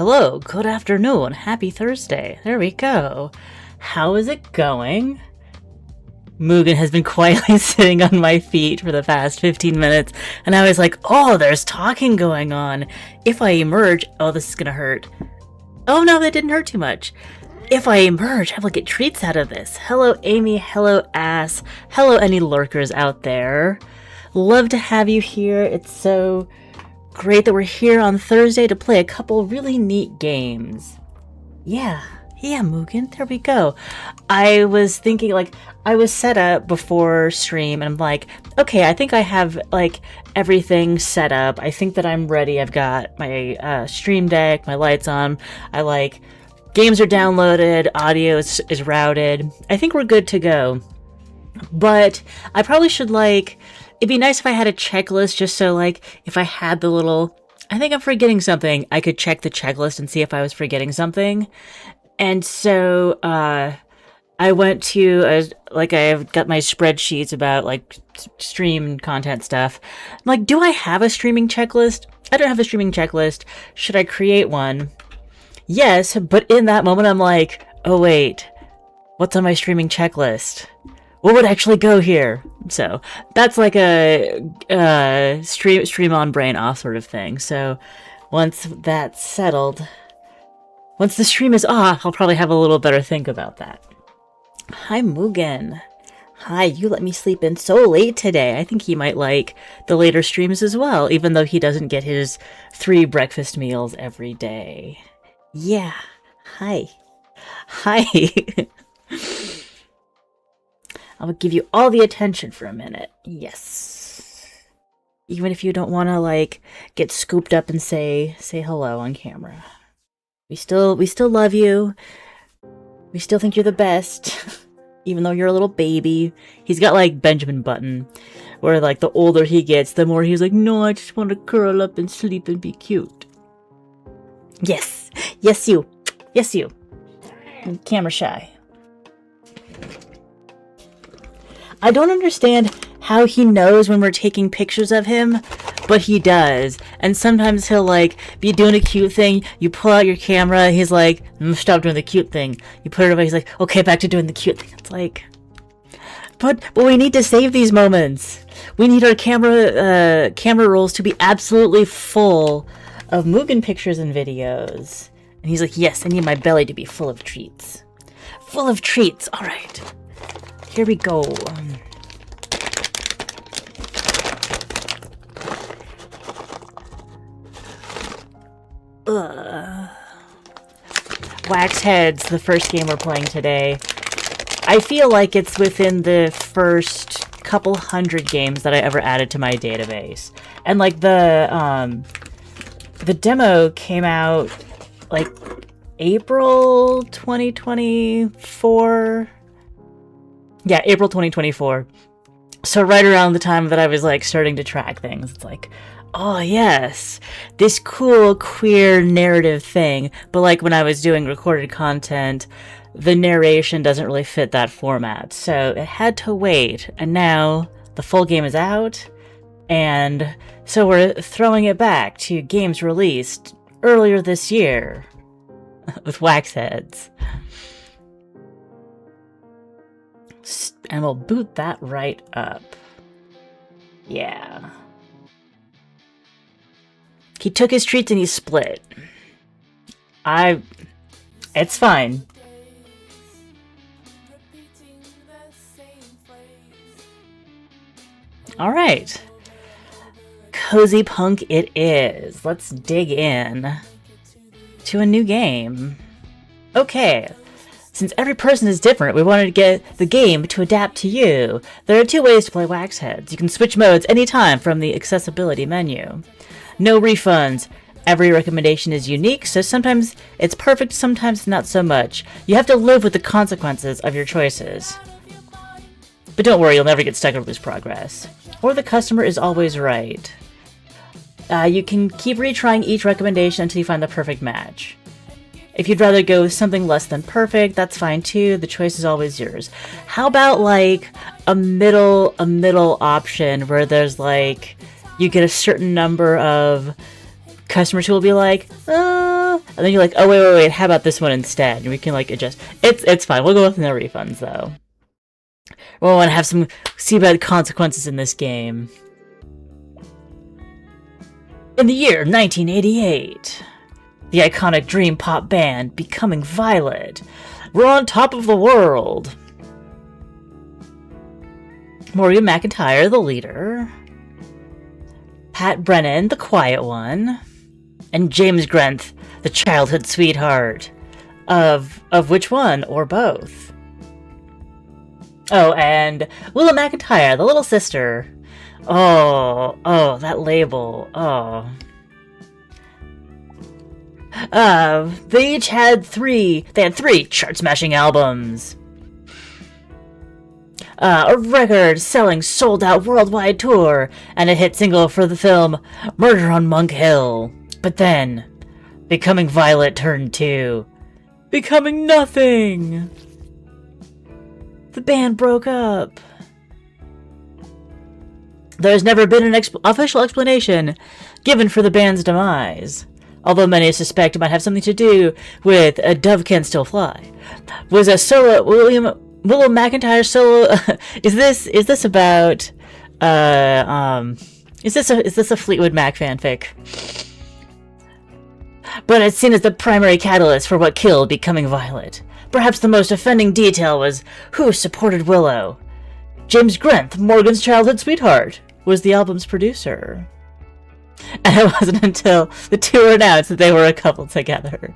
Hello, good afternoon, happy Thursday. There we go. How is it going? Mugen has been quietly sitting on my feet for the past 15 minutes, and I was like, oh, there's talking going on. If I emerge, oh, this is gonna hurt. Oh no, that didn't hurt too much. If I emerge, I will get treats out of this. Hello, Amy. Hello, Ass. Hello, any lurkers out there. Love to have you here. It's so great that we're here on Thursday to play a couple really neat games. Yeah, Mugen, there we go. I was thinking, I was set up before stream, and I'm like, okay, I think I have, everything set up. I think that I'm ready. I've got my stream deck, my lights on. Games are downloaded, audio is routed. I think we're good to go. But I probably should, it'd be nice if I had a checklist, just so, if I had the little, I think I'm forgetting something, I could check the checklist and see if I was forgetting something. And so, I went to, I've got my spreadsheets about, stream content stuff. I'm do I have a streaming checklist? I don't have a streaming checklist. Should I create one? Yes, but in that moment, I'm like, oh wait, what's on my streaming checklist? What would actually go here? So that's like a stream on, brain off sort of thing. So once that's settled, once the stream is off, I'll probably have a little better think about that. Hi, Mugen. Hi, you let me sleep in so late today. I think he might like the later streams as well, even though he doesn't get his 3 breakfast meals every day. Yeah. Hi. I'll give you all the attention for a minute. Yes. Even if you don't want to, get scooped up and say hello on camera. We still love you. We still think you're the best. Even though you're a little baby. He's got, Benjamin Button. Where, the older he gets, the more he's like, no, I just want to curl up and sleep and be cute. Yes. Yes, you. I'm camera shy. I don't understand how he knows when we're taking pictures of him, but he does. And sometimes he'll, be doing a cute thing. You pull out your camera, he's like, stop doing the cute thing. You put it away, he's like, okay, back to doing the cute thing. It's like, but we need to save these moments. We need our camera rolls to be absolutely full of Mugen pictures and videos. And he's like, yes, I need my belly to be full of treats. Full of treats. All right. Here we go. Wax Heads, the first game we're playing today. I feel like it's within the first couple hundred games that I ever added to my database. And the demo came out April 2024. Yeah, April 2024. So right around the time that I was starting to track things, it's oh yes, this cool queer narrative thing. But when I was doing recorded content, the narration doesn't really fit that format. So it had to wait. And now the full game is out. And so we're throwing it back to games released earlier this year with Wax Heads. And we'll boot that right up. Yeah. He took his treats and he split. It's fine. Alright. Cozy Punk it is. Let's dig in to a new game. Okay. Since every person is different, we wanted to get the game to adapt to you. There are 2 ways to play Wax Heads. You can switch modes anytime from the accessibility menu. No refunds. Every recommendation is unique, so sometimes it's perfect, sometimes not so much. You have to live with the consequences of your choices. But don't worry, you'll never get stuck or lose progress. Or the customer is always right. You can keep retrying each recommendation until you find the perfect match. If you'd rather go with something less than perfect, that's fine too. The choice is always yours. How about a middle option where there's you get a certain number of customers who will be like, and then you're like, oh wait, how about this one instead? And we can like adjust. It's fine. We'll go with no refunds though. We want to have some see-bad consequences in this game. In the year 1988, the iconic dream pop band Becoming Violet were on top of the world. Morgan McIntyre, the leader, Pat Brennan, the quiet one, and James Grenth, the childhood sweetheart. Of which one, or both? Oh, and Willow McIntyre, the little sister. Oh, that label. Oh. They had three chart-smashing albums. A record-selling, sold-out worldwide tour, and a hit single for the film Murder on Monk Hill. But then, Becoming Violet turned to becoming nothing. The band broke up. There's never been an official explanation given for the band's demise, although many suspect it might have something to do with A Dove Can Still Fly. Was a solo Willow McIntyre solo? Is this about is this a Fleetwood Mac fanfic? But it's seen as the primary catalyst for what killed Becoming Violet. Perhaps the most offending detail was who supported Willow. James Grenth, Morgan's childhood sweetheart, was the album's producer. And it wasn't until the two were announced that they were a couple together.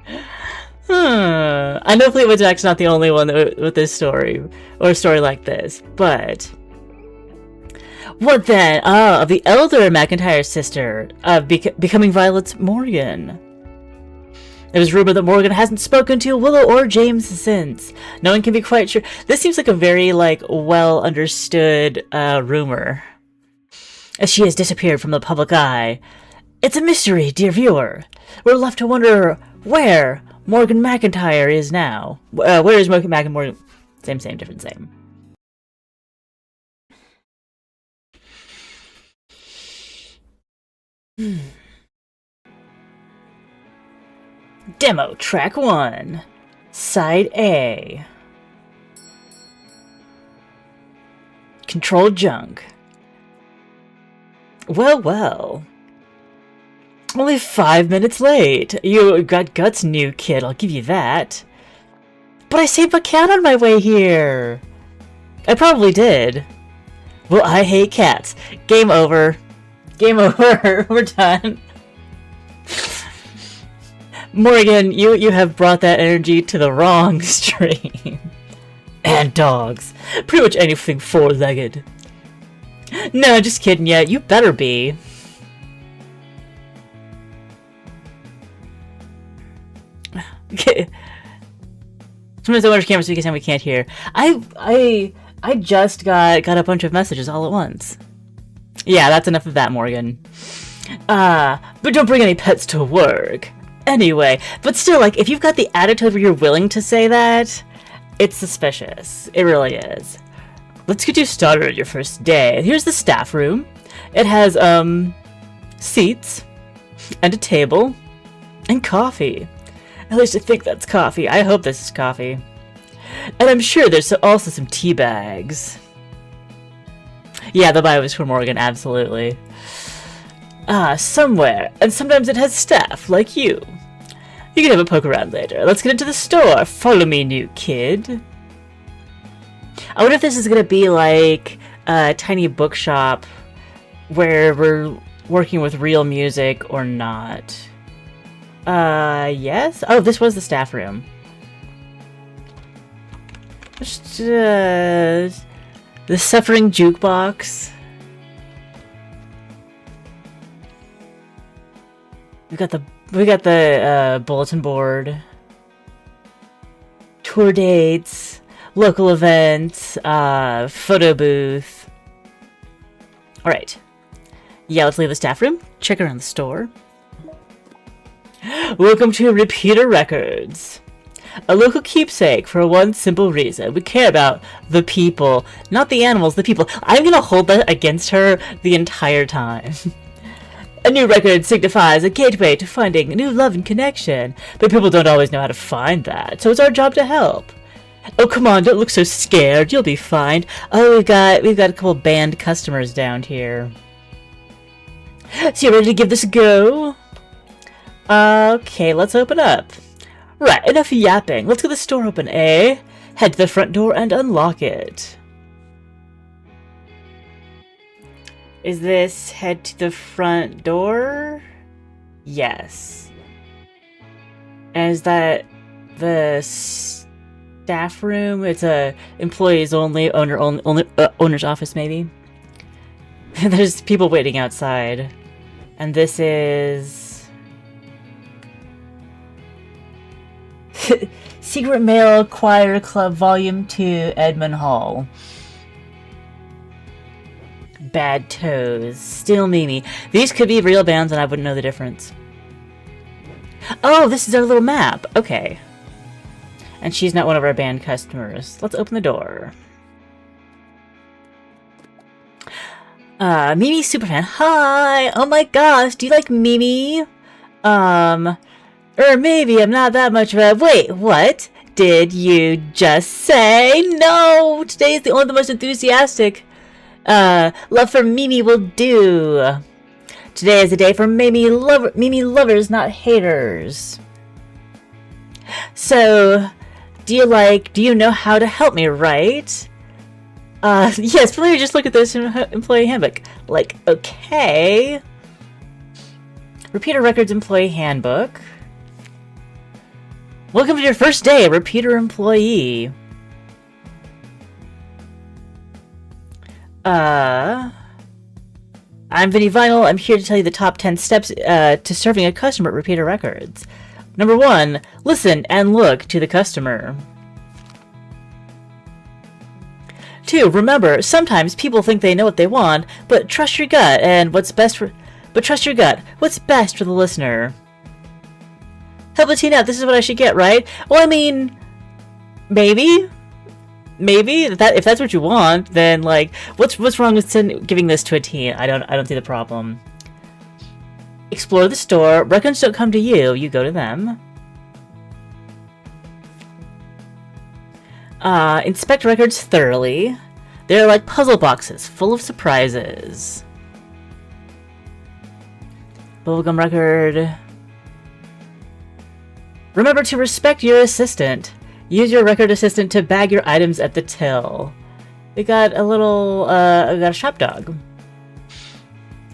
I know Fleetwood Mac's not the only one with this story, or a story like this, but... What then? Of the elder McIntyre sister of Becoming Violet's Morgan. It was rumored that Morgan hasn't spoken to Willow or James since. No one can be quite sure. This seems like a very, well understood rumor, as she has disappeared from the public eye. It's a mystery, dear viewer. We're left to wonder where Morgan McIntyre is now. Where is Morgan McIntyre? Same, different, same. Demo Track 1, Side A. Control Junk. Well. Only 5 minutes late. You got guts, new kid, I'll give you that. But I saved my cat on my way here. I probably did. Well, I hate cats. Game over. We're done. Morgan, you have brought that energy to the wrong stream. And dogs. Pretty much anything four-legged. No, just kidding ya. You better be. Okay. Sometimes I watch camera so we can't hear. I just got a bunch of messages all at once. Yeah, that's enough of that, Morgan. But don't bring any pets to work. Anyway, but still, if you've got the attitude where you're willing to say that, it's suspicious. It really is. Let's get you started on your first day. Here's the staff room. It has, seats, and a table, and coffee. At least I think that's coffee. I hope this is coffee. And I'm sure there's also some tea bags. Yeah, the bio is for Morgan, absolutely. Somewhere. And sometimes it has staff, like you. You can have a poke around later. Let's get into the store. Follow me, new kid. I wonder if this is going to be like a tiny bookshop where we're working with real music or not. Yes? Oh, this was the staff room. Just, the suffering jukebox. We got the bulletin board. Tour dates, local events, photo booth. Alright. Yeah, let's leave the staff room. Check around the store. Welcome to Repeater Records. A local keepsake for one simple reason. We care about the people, not the animals, the people. I'm gonna hold that against her the entire time. A new record signifies a gateway to finding new love and connection, but people don't always know how to find that, so it's our job to help. Oh, come on, don't look so scared. You'll be fine. Oh, we've got a couple banned customers down here. So you ready to give this a go? Okay, let's open up. Right, enough yapping. Let's get the store open, eh? Head to the front door and unlock it. Is this head to the front door? Yes. And is that the staff room? It's a employees only, owner's office maybe. There's people waiting outside. And this is Secret Mail Choir Club Volume 2, Edmund Hall. Bad Toes. Still Mimi. These could be real bands and I wouldn't know the difference. Oh, this is our little map. Okay. And she's not one of our band customers. Let's open the door. Mimi Superfan. Hi! Oh my gosh, do you like Mimi? Or maybe I'm not that much of a... Wait, what? Did you just say? No! Today is the most enthusiastic. Love for Mimi will do. Today is a day for Mimi lovers, not haters. So, do you know how to help me, right? Yes, let me just look at this employee handbook. Like, okay. Repeater Records Employee Handbook. Welcome to your first day, Repeater Employee. I'm Vinny Vinyl. I'm here to tell you the top 10 steps to serving a customer at Repeater Records. Number 1, listen and look to the customer. 2, remember, sometimes people think they know what they want, but trust your gut and what's best for the listener. Help a teen out, this is what I should get, right? Well, I mean, maybe if that's what you want, then like, what's wrong with giving this to a teen? I don't see the problem. Explore the store. Records don't come to you; you go to them. Inspect records thoroughly. They're like puzzle boxes, full of surprises. Bubblegum record. Remember to respect your assistant. Use your record assistant to bag your items at the till. We got a little, we got a shop dog.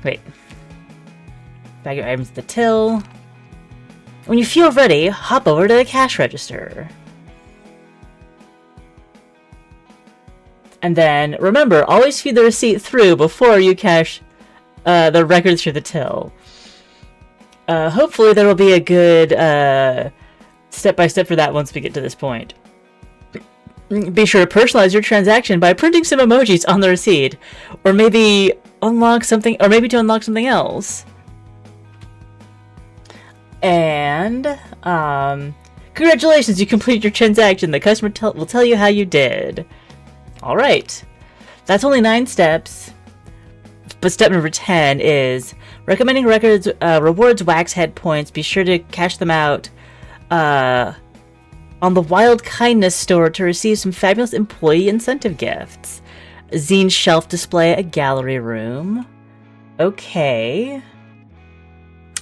Wait. Bag your items at the till. When you feel ready, hop over to the cash register. And then, remember, always feed the receipt through before you cash the records through the till. Hopefully there will be a good step-by-step for that once we get to this point. Be sure to personalize your transaction by printing some emojis on the receipt. Or maybe to unlock something else. And, congratulations, you completed your transaction. The customer will tell you how you did. Alright. That's only 9 steps. But step number 10 is recommending records rewards wax head points. Be sure to cash them out on the Wild Kindness store to receive some fabulous employee incentive gifts. A zine shelf display, a gallery room. Okay.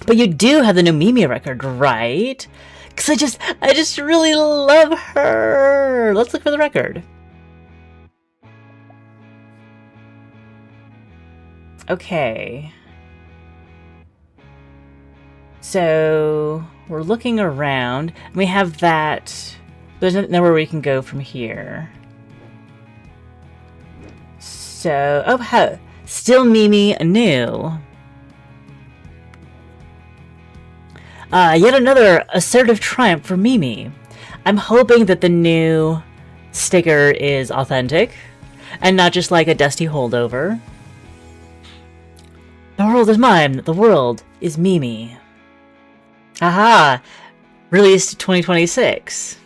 But you do have the new Mimi record, right? Because I just really love her. Let's look for the record. Okay. So we're looking around. We have that. There's nowhere we can go from here. So, oh, still Mimi new. Yet another assertive triumph for Mimi. I'm hoping that the new sticker is authentic and not just like a dusty holdover. The world is mine. The world is Mimi. Aha! Released 2026.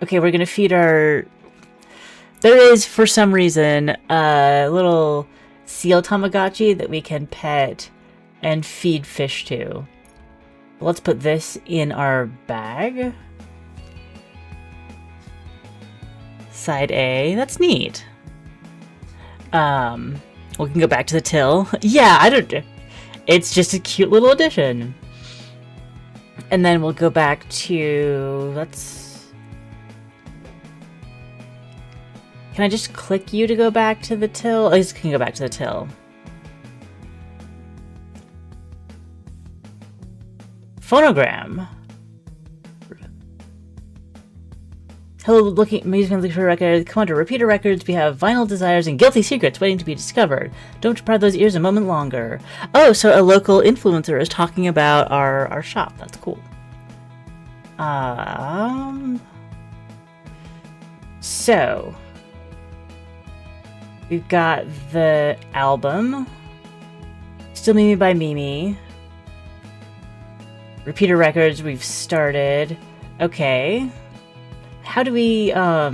Okay, we're gonna feed our... There is, for some reason, a little seal Tamagotchi that we can pet and feed fish to. Let's put this in our bag. Side A, that's neat. We can go back to the till. Yeah, it's just a cute little addition. And then we'll go back to, can I just click you to go back to the till? I just can go back to the till. Phonogram. Hello, music looking for a record. Come on to Repeater Records. We have vinyl desires and guilty secrets waiting to be discovered. Don't deprive those ears a moment longer. Oh, so a local influencer is talking about our shop. That's cool. So we've got the album. Still Mimi by Mimi. Repeater Records, we've started. Okay. How do we, how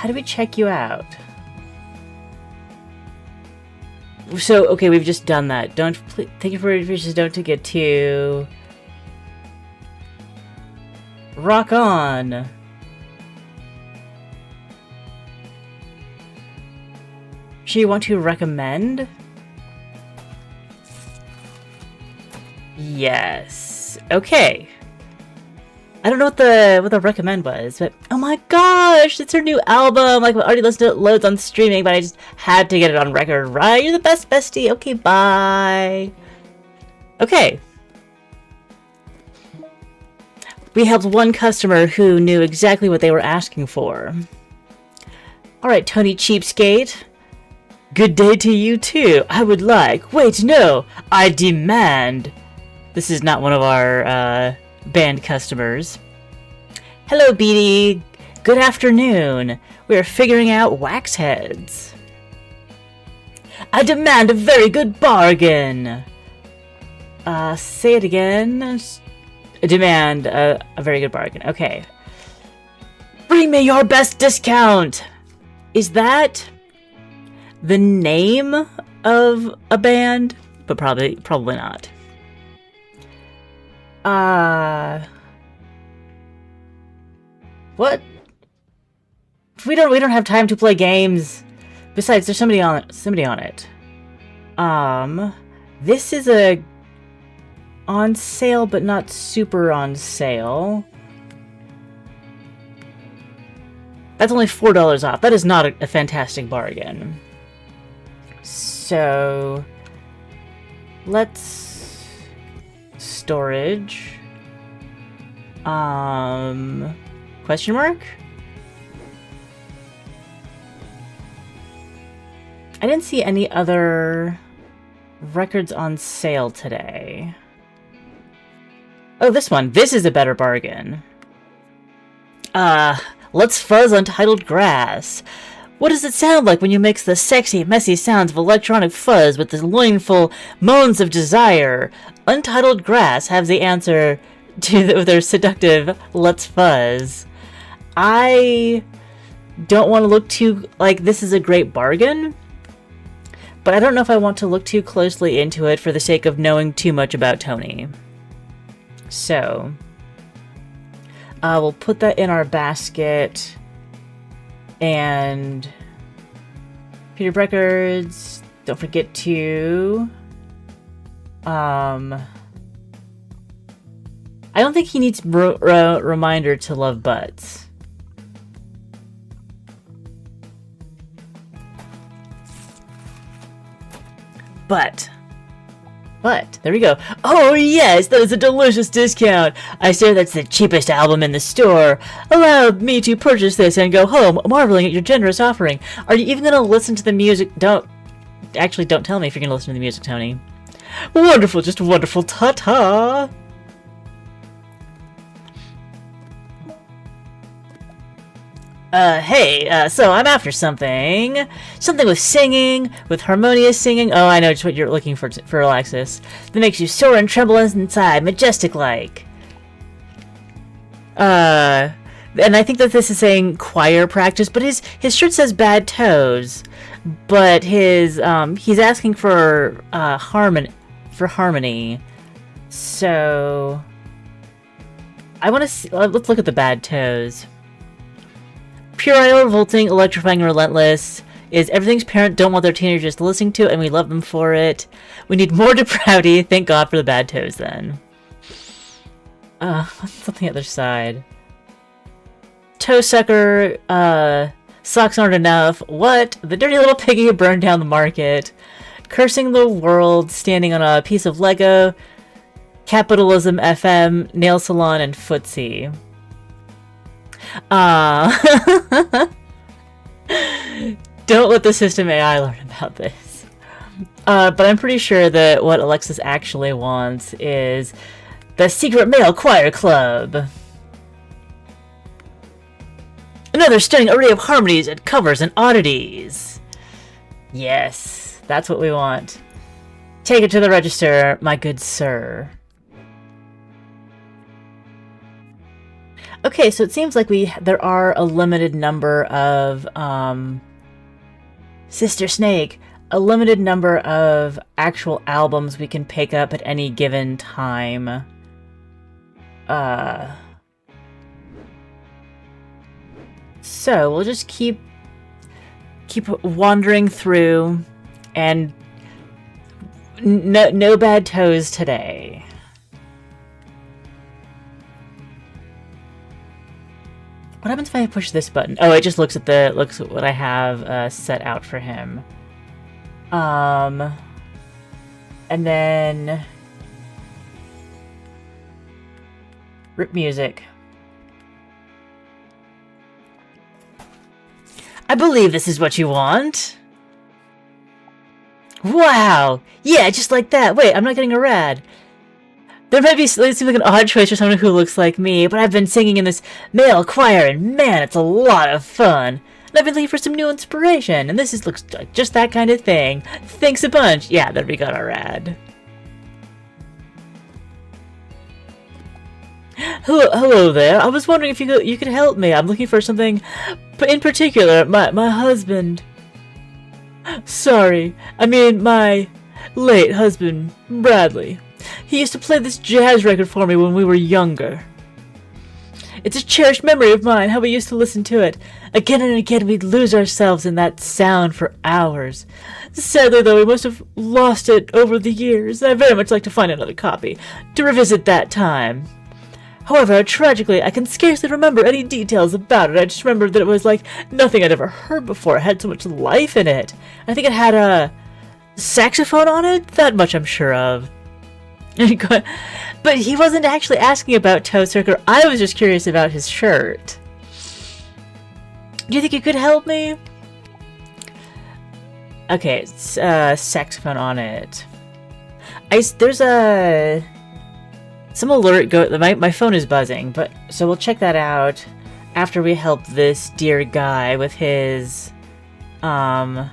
do we check you out? So, okay, we've just done that. Thank you for your wishes, don't get too... Rock on! Should you want to recommend? Yes. Okay. I don't know what the recommend was, but oh my gosh, it's her new album. Like, I already listened to it loads on streaming, but I just had to get it on record, right? You're the best bestie. Okay, bye. Okay. We helped one customer who knew exactly what they were asking for. Alright, Tony Cheapskate. Good day to you too. I would like... Wait, no! I demand... This is not one of our band customers. Hello, Beatty. Good afternoon. We are figuring out wax heads. I demand a very good bargain. Say it again. I demand a very good bargain. Okay. Bring me your best discount. Is that the name of a band? But probably not. What? We don't have time to play games. Besides, there's somebody on it. This is a on sale, but not super on sale. That's only $4 off. That is not a fantastic bargain. So let's storage. Question mark? I didn't see any other records on sale today. Oh, this one. This is a better bargain. Let's fuzz Untitled Grass. What does it sound like when you mix the sexy, messy sounds of electronic fuzz with the loinful moans of desire? Untitled Grass has the answer to their seductive Let's Fuzz. I don't want to look too... Like, this is a great bargain, but I don't know if I want to look too closely into it for the sake of knowing too much about Tony. So, we'll put that in our basket. And Peter Records, don't forget to... I don't think he needs reminder to love butts. But, there we go. Oh yes, that is a delicious discount. I say that's the cheapest album in the store. Allow me to purchase this and go home, marveling at your generous offering. Are you even going to listen to the music? Don't tell me if you're going to listen to the music, Tony. Wonderful, just wonderful. Ta-ta! Hey, so I'm after something. Something with singing, with harmonious singing. Oh, I know just what you're looking for, Alexis. That makes you soar and tremble inside, majestic-like. And I think that this is saying choir practice, but his shirt says bad toes. But his he's asking for harmony. So I want to see, let's look at the bad toes. Puerile, revolting, electrifying, relentless is everything's parents don't want their teenagers listening to, and we love them for it. We need more depravity. Thank God for the bad toes, then. What's on the other side? Toe sucker, socks aren't enough. What? The dirty little piggy who burned down the market. Cursing the world, standing on a piece of Lego. Capitalism FM, nail salon, and footsie. Don't let the system AI learn about this. But I'm pretty sure that what Alexis actually wants is the Secret Male Choir Club. Another stunning array of harmonies and covers and oddities. Yes, that's what we want. Take it to the register, my good sir. Okay, so it seems like there are a limited number of Sister Snake, a limited number of actual albums we can pick up at any given time. So we'll just keep wandering through, and no bad toes today. What happens if I push this button? Oh, it just looks at what I have set out for him. And then rip music. I believe this is what you want. Wow! Yeah, just like that. Wait, I'm not getting a rad. There might be, it seems like an odd choice for someone who looks like me, but I've been singing in this male choir, and man, it's a lot of fun. And I've been looking for some new inspiration, and looks like just that kind of thing. Thanks a bunch. Yeah, there we got our rad. Hello there. I was wondering if you could help me. I'm looking for something, but in particular, my husband. Sorry, I mean my late husband, Bradley. He used to play this jazz record for me when we were younger. It's a cherished memory of mine, how we used to listen to it. Again and again we'd lose ourselves in that sound for hours. Sadly, though, we must have lost it over the years. I'd very much like to find another copy, to revisit that time. However, tragically, I can scarcely remember any details about it. I just remember that it was like nothing I'd ever heard before. It had so much life in it. I think it had a saxophone on it? That much I'm sure of. But he wasn't actually asking about Toe Sucker. I was just curious about his shirt. Do you think you could help me? Okay, it's saxophone on it. There's some alert my phone is buzzing, but so we'll check that out after we help this dear guy with his I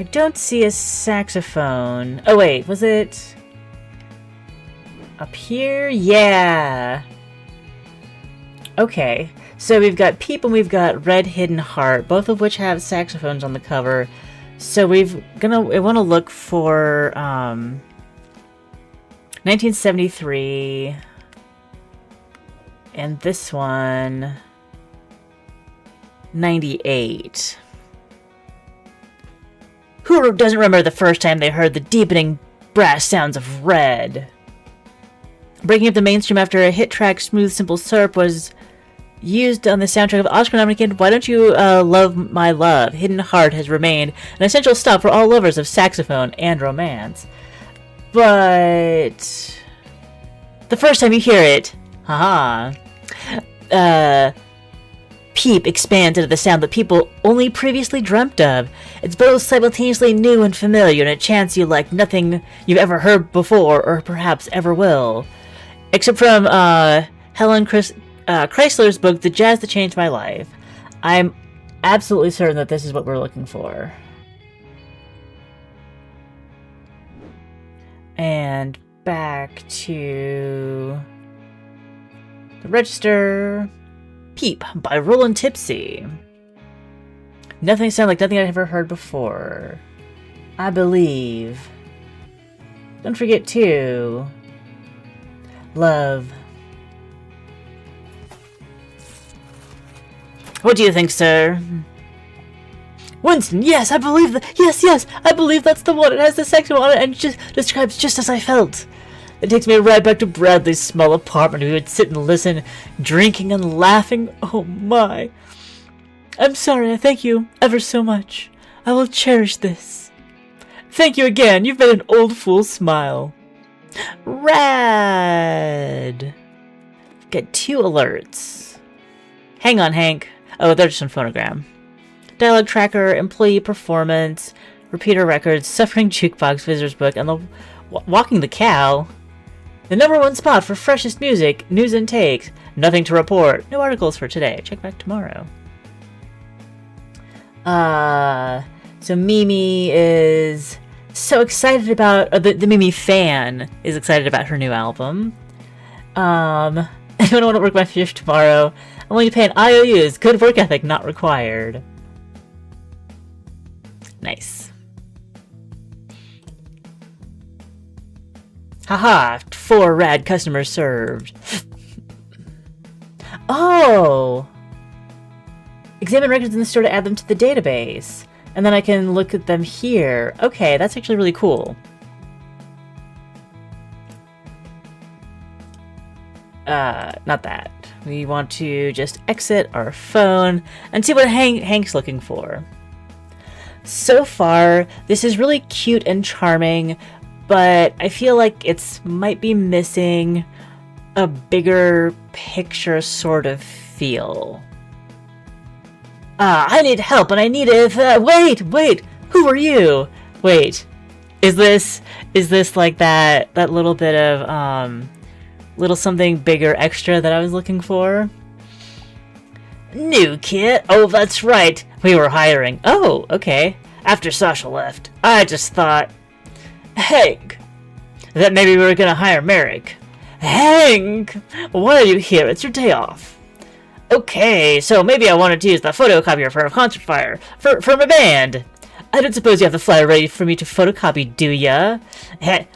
don't see a saxophone. Oh wait, was it up here? Yeah. Okay, so we've got Peep and we've got Red Hidden Heart, both of which have saxophones on the cover. So we want to look for 1973, and this one 98. Who doesn't remember the first time they heard the deepening brass sounds of Red? Breaking up the mainstream after a hit track, Smooth Simple Syrup, was used on the soundtrack of Oscar-nominated Why Don't You Love My Love? Hidden Heart has remained an essential stop for all lovers of saxophone and romance. But the first time you hear it, Peep expands into the sound that people only previously dreamt of. It's both simultaneously new and familiar, and a chance you like nothing you've ever heard before, or perhaps ever will. Except from Helen Chrysler's book, The Jazz That Changed My Life. I'm absolutely certain that this is what we're looking for. And back to The Register. Peep by Roland Tipsy. Nothing sounds like nothing I've ever heard before. I believe. Don't forget to love. What do you think, sir? Winston, yes, I believe that. Yes, I believe that's the one. It has the section on it and just describes just as I felt. It takes me right back to Bradley's small apartment. We would sit and listen, drinking and laughing. Oh my. I'm sorry. I thank you ever so much. I will cherish this. Thank you again. You've made an old fool smile. Rad. Get 2 alerts. Hang on, Hank. Oh, they're just on phonogram. Dialogue tracker, employee performance, repeater records, suffering jukebox, visitors book, and the walking the cow. The #1 spot for freshest music, news and takes. Nothing to report. No articles for today. Check back tomorrow. So Mimi is so excited about, the Mimi fan is excited about her new album. I don't want to work my shift tomorrow. I'm only paying IOUs. Good work ethic not required. Nice. Haha, 4 rad customers served. Oh! Examine records in the store to add them to the database. And then I can look at them here. Okay, that's actually really cool. Not that. We want to just exit our phone and see what Hank's looking for. So far, this is really cute and charming, but I feel like it might be missing a bigger picture sort of feel. I need help and I need it. Wait, who are you? Wait, is this like that little bit of, little something bigger extra that I was looking for? New kid? Oh, that's right. We were hiring. Oh, okay. After Sasha left, I just thought, Hank, that maybe we were gonna hire Merrick. Hank, why are you here? It's your day off. Okay, so maybe I wanted to use the photocopier for a concert flyer for my band. I don't suppose you have the flyer ready for me to photocopy, do ya?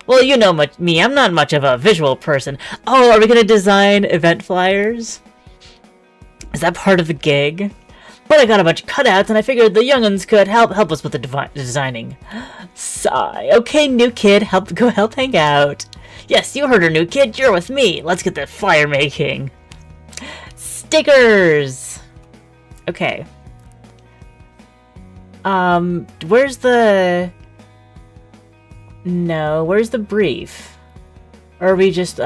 Well, you know me, I'm not much of a visual person. Oh, are we gonna design event flyers? Is that part of the gig? But I got a bunch of cutouts, and I figured the young'uns could help us with the designing. Sigh. Okay, new kid, go help hang out. Yes, you heard her, new kid. You're with me. Let's get the flyer making. Stickers. Okay. Where's the... No, where's the brief? Or are we just,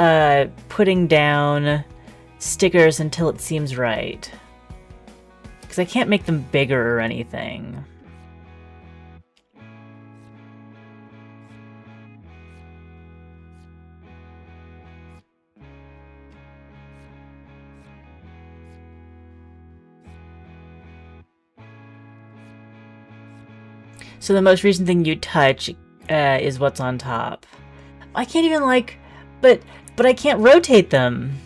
putting down stickers until it seems right? Because I can't make them bigger or anything. So the most recent thing you touch is what's on top. I can't even but I can't rotate them.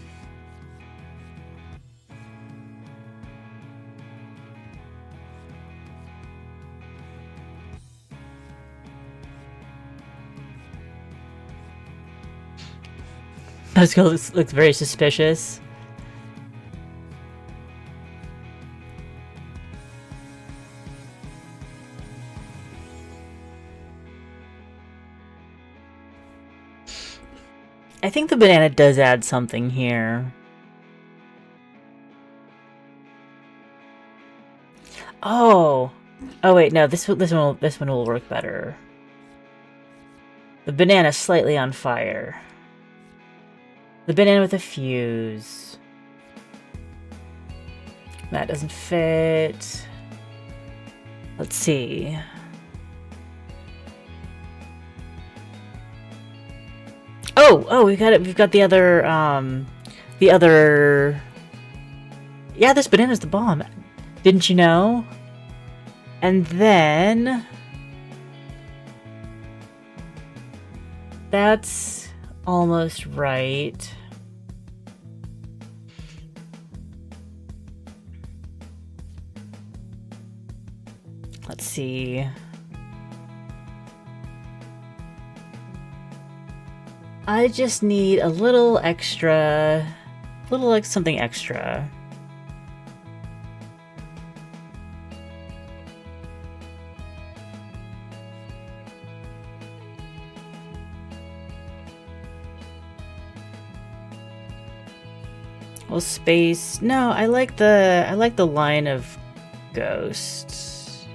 This girl looks very suspicious. I think the banana does add something here. Oh wait, no, this one will work better. The banana slightly on fire. The banana with a fuse. That doesn't fit. Let's see. Oh, we've got it. We've got the other. Yeah, this banana's the bomb. Didn't you know? And then that's almost right. see. I just need a little extra, like something extra. Well, space. No, I like the line of ghosts.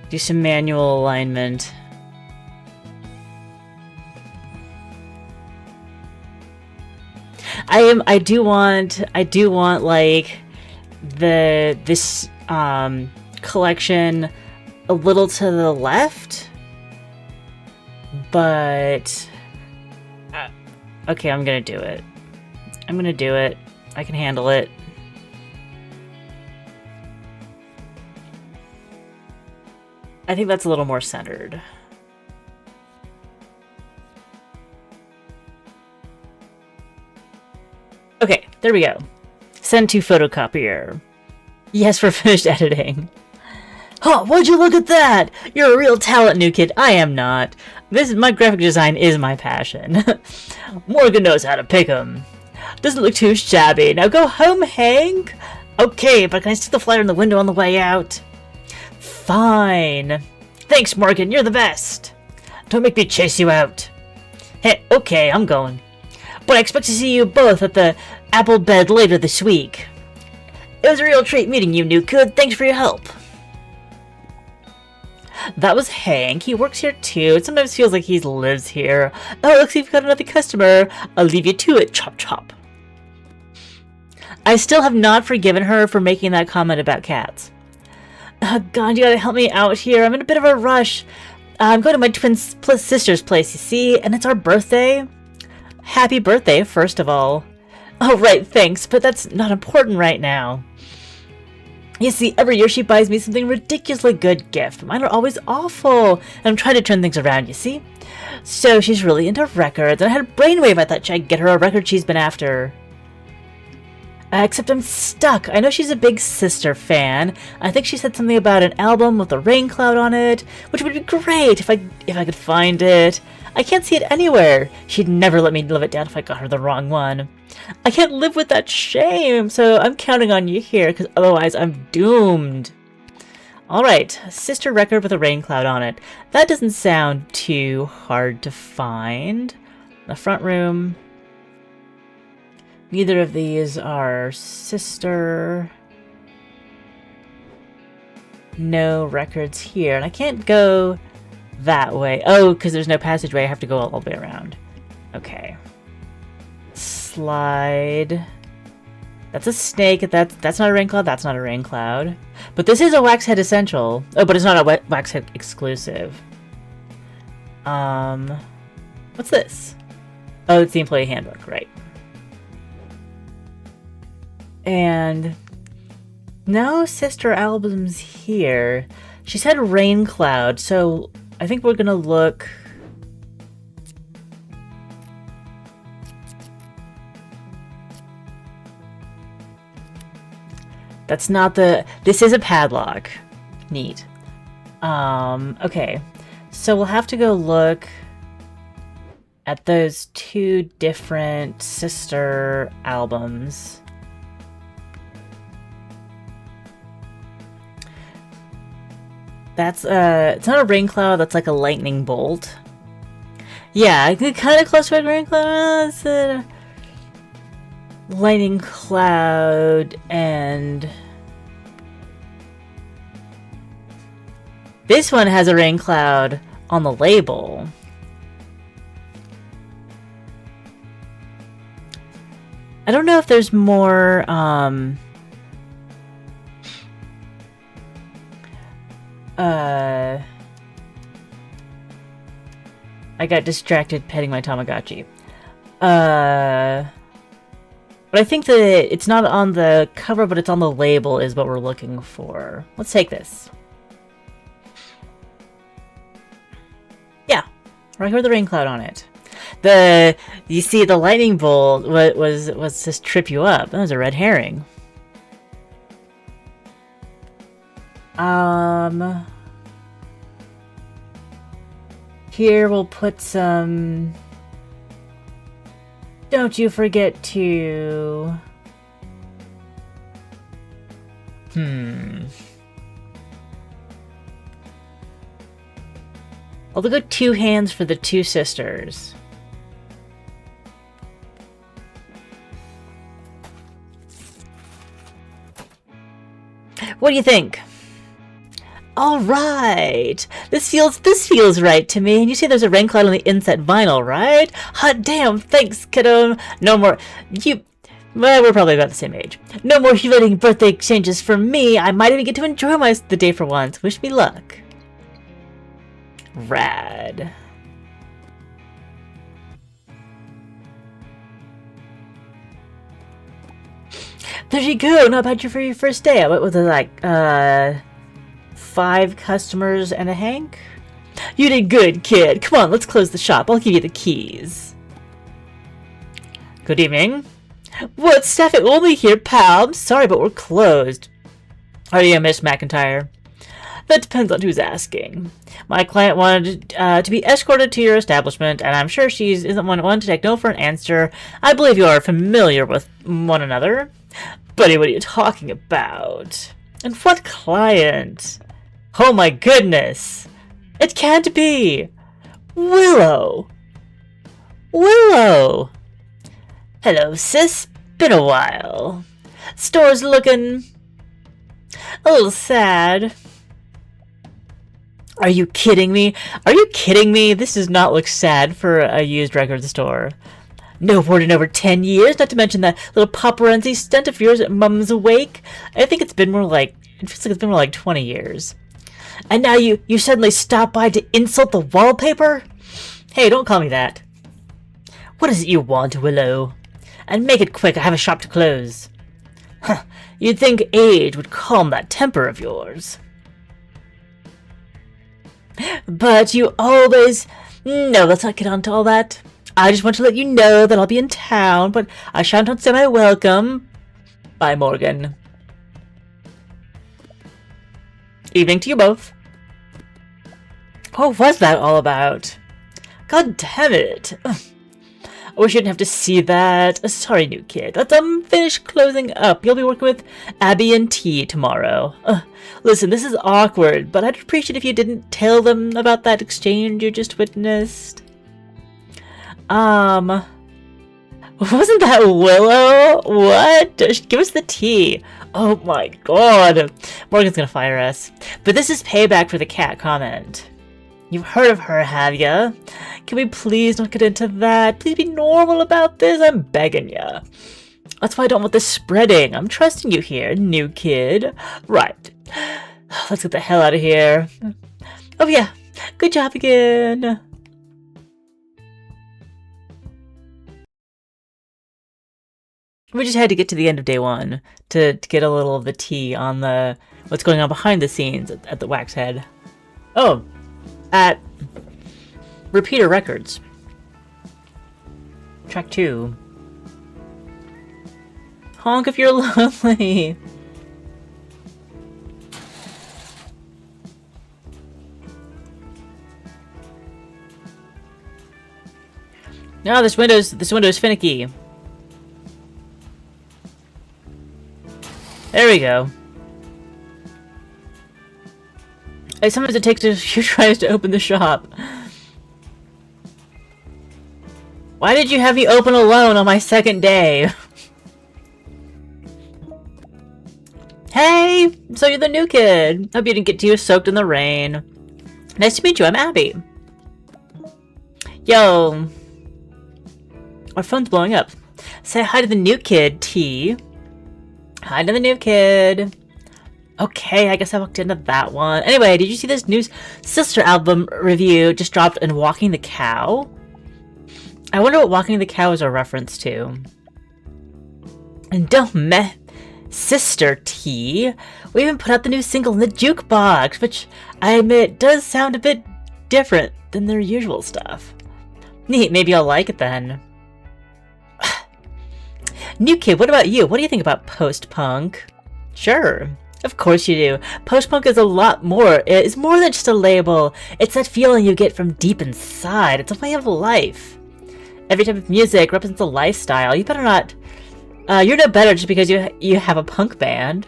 Do some manual alignment. I do want like this collection a little to the left, but okay, I'm gonna do it. I can handle it. I think that's a little more centered. Okay, there we go. Send to photocopier. Yes, we're finished editing. Huh, would you look at that? You're a real talent, new kid. I am not. My graphic design is my passion. Morgan knows how to pick 'em. Doesn't look too shabby. Now go home, Hank. Okay, but can I see the flyer in the window on the way out? Fine. Thanks, Morgan. You're the best. Don't make me chase you out. Hey, okay, I'm going. But I expect to see you both at the apple bed later this week. It was a real treat meeting you, new kid. Thanks for your help. That was Hank. He works here too. It sometimes feels like he lives here. Oh, looks like you've got another customer. I'll leave you to it, chop chop. I still have not forgiven her for making that comment about cats. God, you gotta help me out here. I'm in a bit of a rush. I'm going to my twin sister's place, you see, and it's our birthday. Happy birthday, first of all. Oh, right, thanks, but that's not important right now. You see, every year she buys me something ridiculously good gift. Mine are always awful, and I'm trying to turn things around, you see? So she's really into records, and I had Brainwave. I thought I'd get her a record she's been after. Except I'm stuck. I know she's a big Sister fan. I think she said something about an album with a rain cloud on it, which would be great if I could find it. I can't see it anywhere. She'd never let me live it down if I got her the wrong one. I can't live with that shame, so I'm counting on you here, because otherwise I'm doomed. Alright, Sister record with a rain cloud on it. That doesn't sound too hard to find. The front room. Neither of these are Sister. No records here. And I can't go that way. Oh, because there's no passageway. I have to go all the way around. Okay. Slide. That's a snake. That's not a rain cloud. That's not a rain cloud. But this is a Waxhead Essential. Oh, but it's not a Waxhead exclusive. What's this? Oh, it's the employee handbook, right. And no Sister albums here. She said Rain Cloud, so I think we're gonna look. That's not the. This is a padlock. Neat. Okay. So we'll have to go look at those two different Sister albums. That's it's not a rain cloud, that's like a lightning bolt. Yeah, kind of close to a rain cloud. It's a lightning cloud, and this one has a rain cloud on the label. I don't know if there's more, I got distracted petting my Tamagotchi. But I think that it's not on the cover, but it's on the label is what we're looking for. Let's take this. Yeah, right here with the rain cloud on it. You see the lightning bolt was just trip you up. That was a red herring. Here we'll put some... Don't you forget to... I'll go 2 hands for the 2 sisters. What do you think? All right, this feels right to me. And you see, there's a rain cloud on the inset vinyl, right? Hot damn! Thanks, kiddo. No more Well, we're probably about the same age. No more humiliating birthday exchanges for me. I might even get to enjoy the day for once. Wish me luck. Rad. There you go. Not bad for your first day. What was it like? 5 customers and a Hank? You did good, kid. Come on, let's close the shop. I'll give you the keys. Good evening. What, staff only here, pal? I'm sorry, but we're closed. Are you Miss McIntyre? That depends on who's asking. My client wanted to be escorted to your establishment, and I'm sure she isn't one to take no for an answer. I believe you are familiar with one another. Buddy, what are you talking about? And what client? Oh my goodness! It can't be! Willow! Willow! Hello, sis. Been a while. Store's looking a little sad. Are you kidding me? Are you kidding me? This does not look sad for a used record store. No word in over 10 years, not to mention that little paparazzi stunt of yours at Mum's Awake. I think it feels like it's been more like 20 years. And now you suddenly stop by to insult the wallpaper? Hey, don't call me that. What is it you want, Willow? And make it quick, I have a shop to close. Huh, you'd think age would calm that temper of yours. But you always... No, let's not get on to all that. I just want to let you know that I'll be in town, but I shan't not say my welcome. Bye, Morgan. Evening to you both. What was that all about? God damn it. I wish you didn't have to see that. Sorry, new kid. Let's finish closing up. You'll be working with Abby and T tomorrow. Listen, this is awkward, but I'd appreciate if you didn't tell them about that exchange you just witnessed. Wasn't that Willow? What? Give us the tea. Oh my god. Morgan's gonna fire us. But this is payback for the cat comment. You've heard of her, have ya? Can we please not get into that? Please be normal about this, I'm begging ya. That's why I don't want this spreading. I'm trusting you here, new kid. Right. Let's get the hell out of here. Oh yeah, good job again. We just had to get to the end of day 1 to get a little of the tea on the what's going on behind the scenes at the Wax Head. Oh. At Repeater Records. Track 2. Honk if you're lonely. No, this window's finicky. There we go. Sometimes it takes a few tries to open the shop. Why did you have me open alone on my second day? Hey! So you're the new kid. Hope you didn't get too soaked in the rain. Nice to meet you, I'm Abby. Yo. Our phone's blowing up. Say hi to the new kid, T. Hi to the new kid. Okay, I guess I walked into that one. Anyway, did you see this new Sister album review just dropped in Walking the Cow? I wonder what Walking the Cow is a reference to. And don't meh, Sister T. We even put out the new single in the jukebox, which I admit does sound a bit different than their usual stuff. Neat, maybe I'll like it then. New kid, what about you? What do you think about post-punk? Sure. Of course you do. Post-punk is a lot more. It's more than just a label. It's that feeling you get from deep inside. It's a way of life. Every type of music represents a lifestyle. You better not... you're no better just because you have a punk band.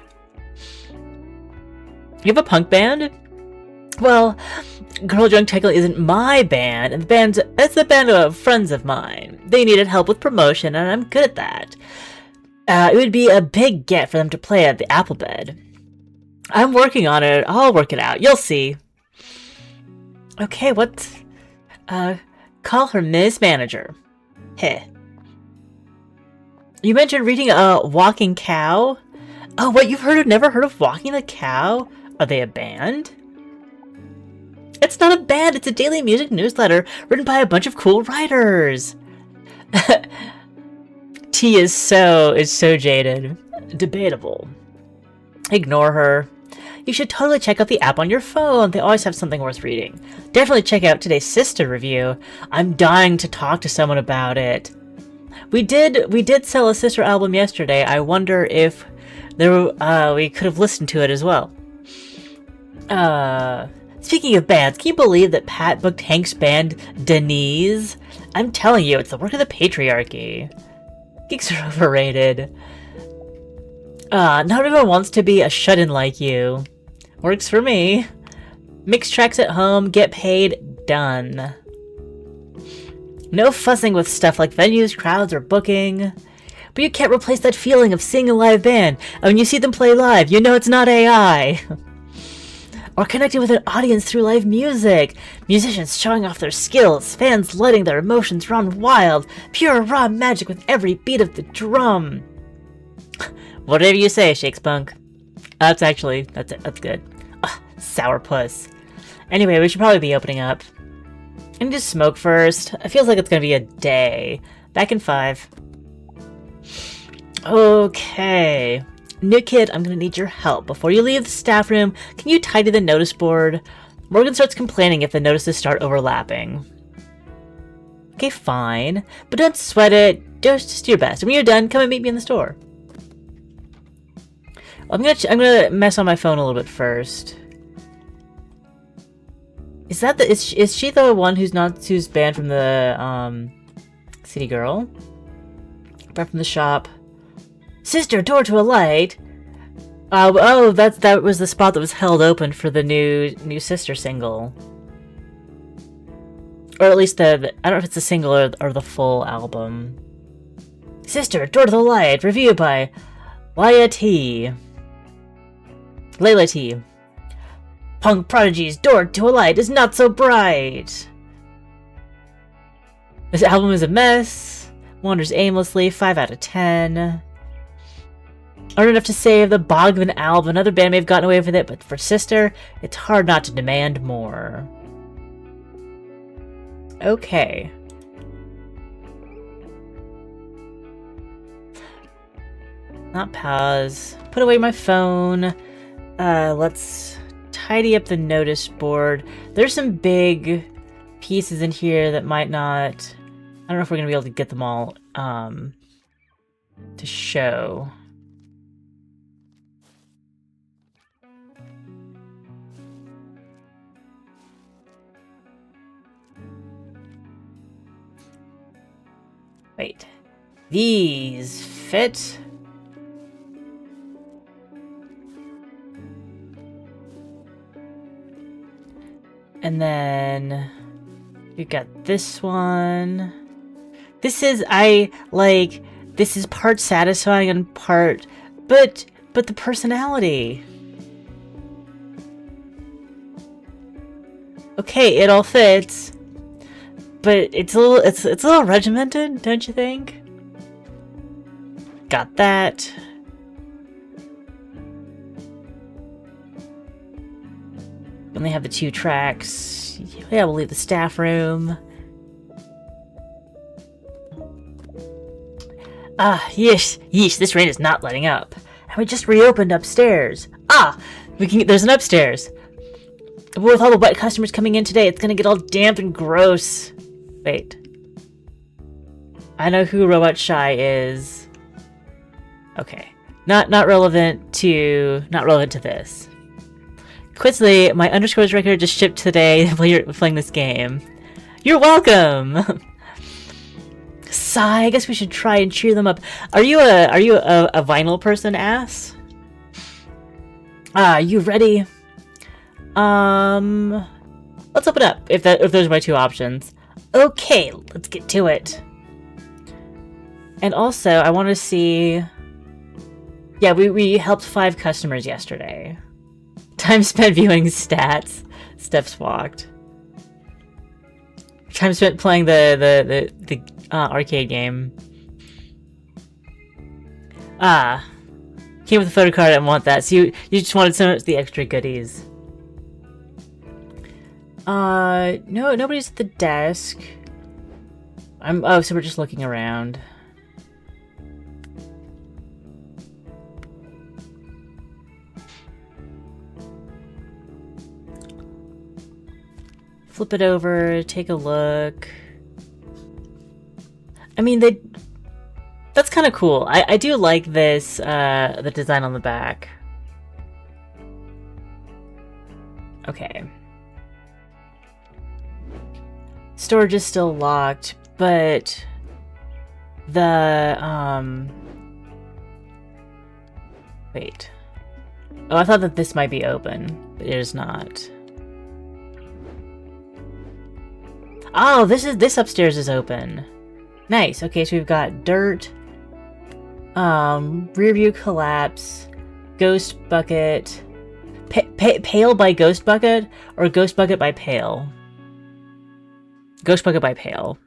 You have a punk band? Well, Girl Drunk Tickle isn't my band, and it's the band of friends of mine. They needed help with promotion, and I'm good at that. It would be a big get for them to play at the Apple Bed. I'm working on it. I'll work it out. You'll see. Okay, call her Miss Manager. Heh. You mentioned reading a Walking Cow? Oh, what, never heard of Walking the Cow? Are they a band? It's not a band, it's a daily music newsletter written by a bunch of cool writers. T is so jaded. Debatable. Ignore her. You should totally check out the app on your phone. They always have something worth reading. Definitely check out today's Sister review. I'm dying to talk to someone about it. We did sell a Sister album yesterday. I wonder if we could have listened to it as well. Speaking of bands, can you believe that Pat booked Hank's band, Denise? I'm telling you, it's the work of the patriarchy. Geeks are overrated. Not everyone wants to be a shut-in like you. Works for me. Mix tracks at home, get paid, done. No fussing with stuff like venues, crowds, or booking. But you can't replace that feeling of seeing a live band. And when you see them play live, you know it's not AI. Or connecting with an audience through live music. Musicians showing off their skills, fans letting their emotions run wild. Pure raw magic with every beat of the drum. Whatever you say, Shakespunk. That's good. Ugh, sourpuss. Anyway, we should probably be opening up. I need to smoke first. It feels like it's gonna be a day. Back in 5. Okay. New kid, I'm gonna need your help. Before you leave the staff room, can you tidy the notice board? Morgan starts complaining if the notices start overlapping. Okay, fine. But don't sweat it. Just do your best. And when you're done, come and meet me in the store. I'm gonna mess on my phone a little bit first. Is she the one who's banned from the City Girl? Back from the shop. Sister, door to a light. That was the spot that was held open for the new Sister single, or at least I don't know if it's the single or the full album. Sister, door to the light. Review by Layla T. Punk Prodigy's door to a light is not so bright. This album is a mess. Wanders aimlessly. 5 out of 10. Aren't enough to save the Bogman album. Another band may have gotten away with it, but for Sister, it's hard not to demand more. Okay. Not pause. Put away my phone. Let's tidy up the notice board. There's some big pieces in here that might not... I don't know if we're going to be able to get them all to show. Wait. These fit? And then we got this one. This is this is part satisfying and part but the personality. Okay, it all fits. But it's a little regimented, don't you think? Got that. Only have the 2 tracks. Yeah, we'll leave the staff room. Yeesh, this rain is not letting up. And we just reopened upstairs. There's an upstairs. But with all the wet customers coming in today, it's gonna get all damp and gross. Wait. I know who Robot Shy is. Okay. Not relevant to this. Quickly, my underscores record just shipped today while you're playing this game. You're welcome! Sigh, I guess we should try and cheer them up. Are you a vinyl person, ass? You ready? Let's open up, if those are my two options. Okay, let's get to it. And also, I want to see... Yeah, we helped 5 customers yesterday. Time spent viewing stats. Steps walked. Time spent playing the arcade game. Came with a photo card, I didn't want that. So you just wanted some of the extra goodies. No, nobody's at the desk. Oh, so we're just looking around. Flip it over, take a look. I mean, that's kind of cool. I do like this, the design on the back. Okay. Storage is still locked, but the, wait. Oh, I thought that this might be open, but it is not. Oh, this upstairs is open. Nice. Okay, so we've got dirt, rear view collapse, ghost bucket, pail by ghost bucket, or ghost bucket by pail? Ghost bucket by pail.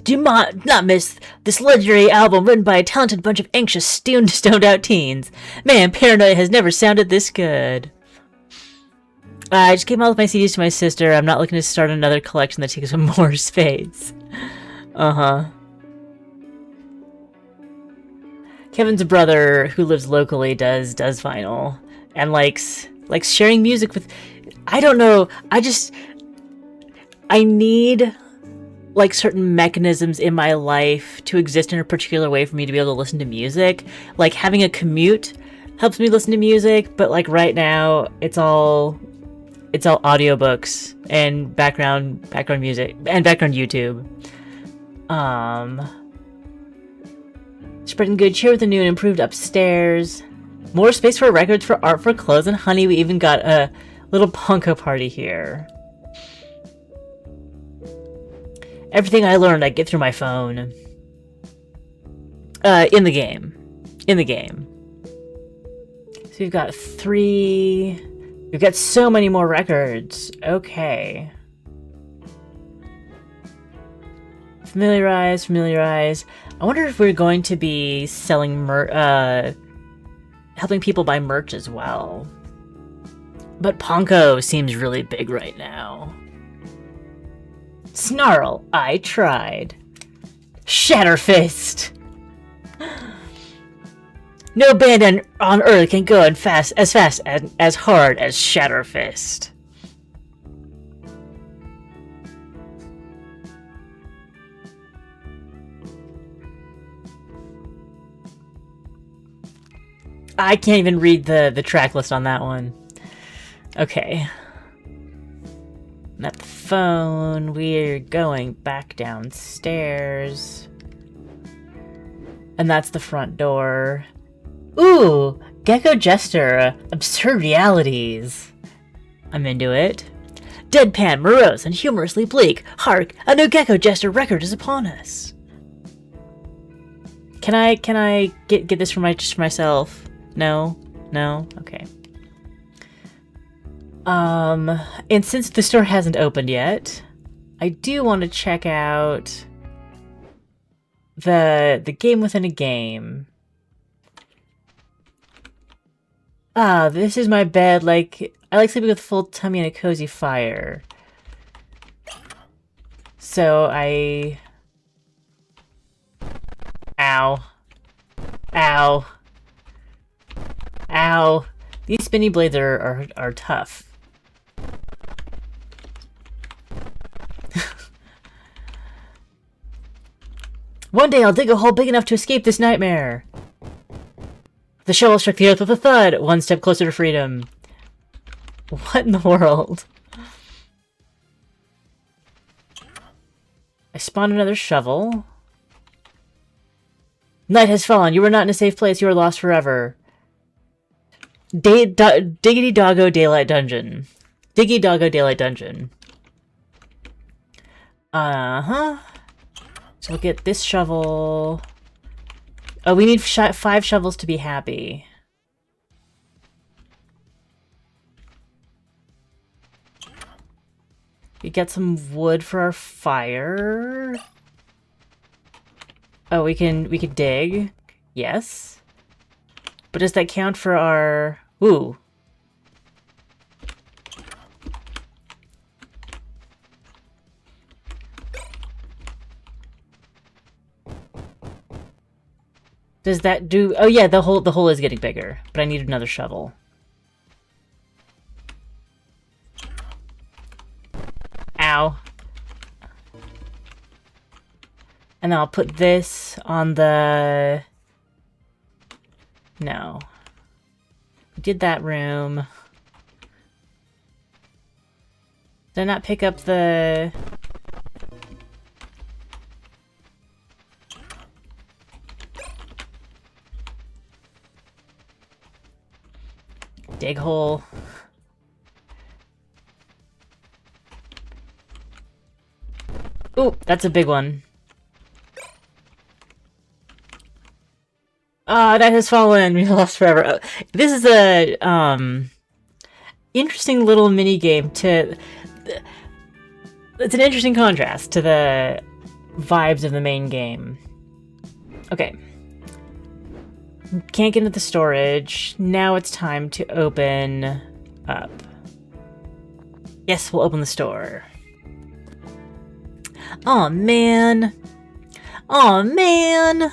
Do not miss this legendary album written by a talented bunch of anxious, stoned out teens. Man, Paranoia has never sounded this good. I just gave all of my CDs to my sister. I'm not looking to start another collection that takes up more space. Kevin's brother, who lives locally, does vinyl and likes sharing music with. I don't know. I need like certain mechanisms in my life to exist in a particular way for me to be able to listen to music. Like having a commute helps me listen to music, but like right now, it's all audiobooks and background music and background YouTube. Spreading good cheer with the new and improved upstairs. More space for records, for art, for clothes, and honey, we even got a little Ponko party here. Everything I learned, I get through my phone. In the game. So we've got 3... We've got so many more records. Okay. Familiarize. I wonder if we're going to be selling helping people buy merch as well. But Ponko seems really big right now. Snarl, I tried. Shatterfist! No band on Earth can go as fast and as hard as Shatterfist. I can't even read the track list on that one. Okay. Not the phone. We're going back downstairs. And that's the front door. Ooh! Gecko Jester. Absurd realities. I'm into it. Deadpan, morose, and humorously bleak. Hark! A new Gecko Jester record is upon us. Can I get this for just for myself? No? Okay. And since the store hasn't opened yet, I do want to check out the game within a game. This is my bed. Like, I like sleeping with a full tummy and a cozy fire. So Ow. These spinny blades are tough. One day I'll dig a hole big enough to escape this nightmare. The shovel struck the earth with a thud. One step closer to freedom. What in the world? I spawned another shovel. Night has fallen. You are not in a safe place. You are lost forever. Diggity Doggo Daylight Dungeon. Diggy Doggo Daylight Dungeon. Uh-huh. So we'll get this shovel. Oh, we need 5 shovels to be happy. We get some wood for our fire. Oh, we can dig. Yes. But does that count for our... Ooh. Does that do... Oh yeah, the hole is getting bigger, but I need another shovel. Ow. And then I'll put this on the... No. We did that room. Did I not pick up the... Dig hole. Ooh, that's a big one. Ah, that has fallen. We lost forever. This is a interesting little mini game to. It's an interesting contrast to the vibes of the main game. Okay. Can't get into the storage. Now it's time to open up. Yes, we'll open the store. Aw, man. Aw, man.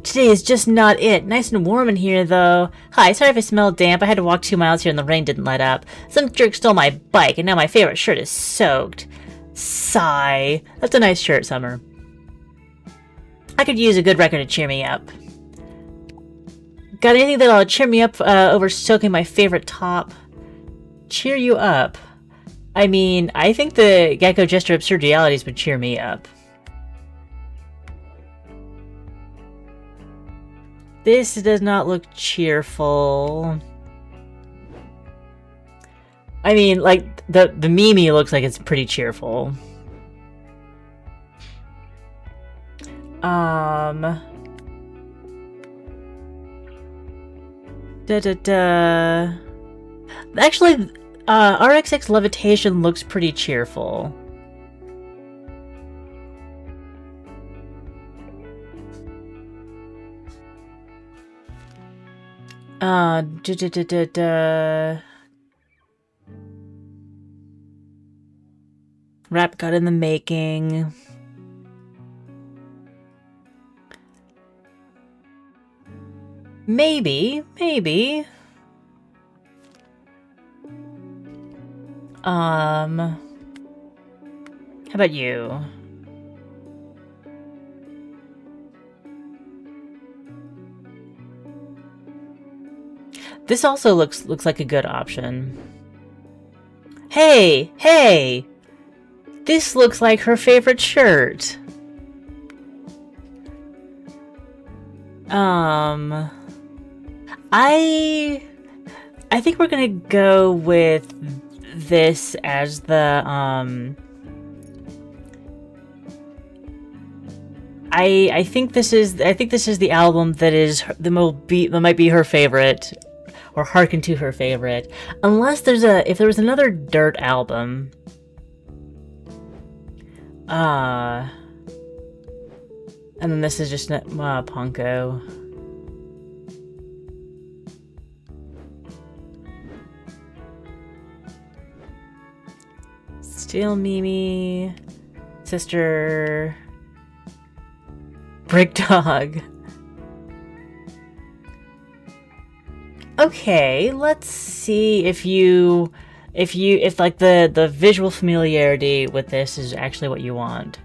Today is just not it. Nice and warm in here, though. Hi, sorry if I smell damp. I had to walk 2 miles here and the rain didn't let up. Some jerk stole my bike, and now my favorite shirt is soaked. Sigh. That's a nice shirt, Summer. I could use a good record to cheer me up. Got anything that'll cheer me up over soaking my favorite top? Cheer you up? I mean, I think the Gecko Jester Absurd Realities would cheer me up. This does not look cheerful. I mean, like, the Mimi looks like it's pretty cheerful. Actually, RXX Levitation looks pretty cheerful. Rap got in the making. Maybe. How about you? This also looks like a good option. Hey! This looks like her favorite shirt. I think we're gonna go with this as the I think this is the album that might be her favorite, or hearken to her favorite, unless if there was another Dirt album. And then this is just Ponko. Steel Mimi, Sister, Brick Dog. Okay, let's see if like the visual familiarity with this is actually what you want.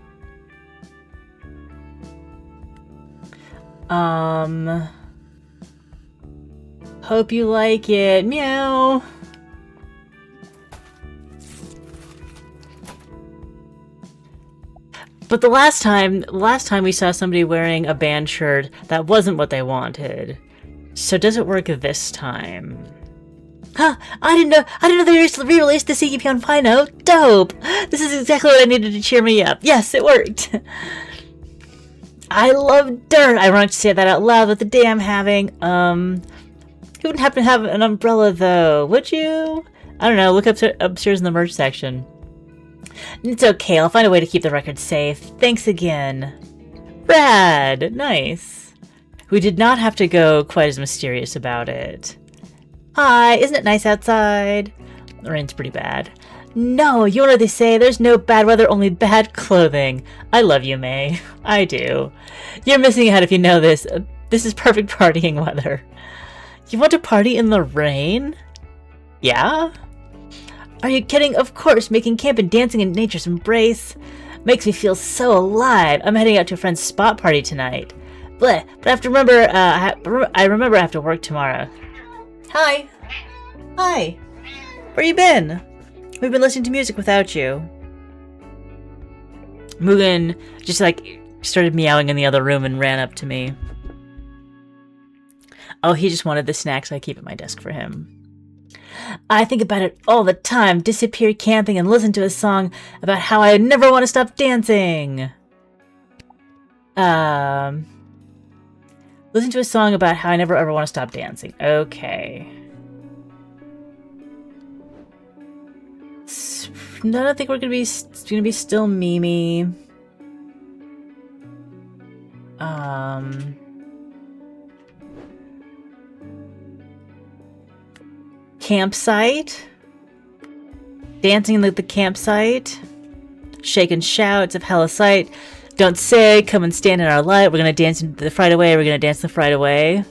Hope you like it. Meow. But the last time we saw somebody wearing a band shirt, that wasn't what they wanted. So does it work this time? Huh, I didn't know they re-released the CGP on Pino. Dope! This is exactly what I needed to cheer me up. Yes, it worked. I love dirt. I wanted to say that out loud with the day I'm having. You wouldn't happen to have an umbrella though, would you? I don't know, look upstairs in the merch section. It's okay, I'll find a way to keep the record safe. Thanks again. Rad! Nice. We did not have to go quite as mysterious about it. Hi, isn't it nice outside? The rain's pretty bad. No, you know what they say, there's no bad weather, only bad clothing. I love you, May. I do. You're missing out if you know this. This is perfect partying weather. You want to party in the rain? Yeah? Are you kidding? Of course, making camp and dancing in nature's embrace. Makes me feel so alive. I'm heading out to a friend's spot party tonight. Bleh, but I have to remember, I remember I have to work tomorrow. Hi. Hi. Where you been? We've been listening to music without you. Mugen just started meowing in the other room and ran up to me. Oh, he just wanted the snacks I keep at my desk for him. I think about it all the time. Disappear camping and listen to a song about how I never want to stop dancing. Listen to a song about how I never ever want to stop dancing. Okay. No, I don't think we're gonna be still Mimi. Campsite. Dancing at the campsite. Shake and shout. It's a hella sight. Don't say, come and stand in our light. We're gonna dance in the fright away. We're gonna dance the fright away.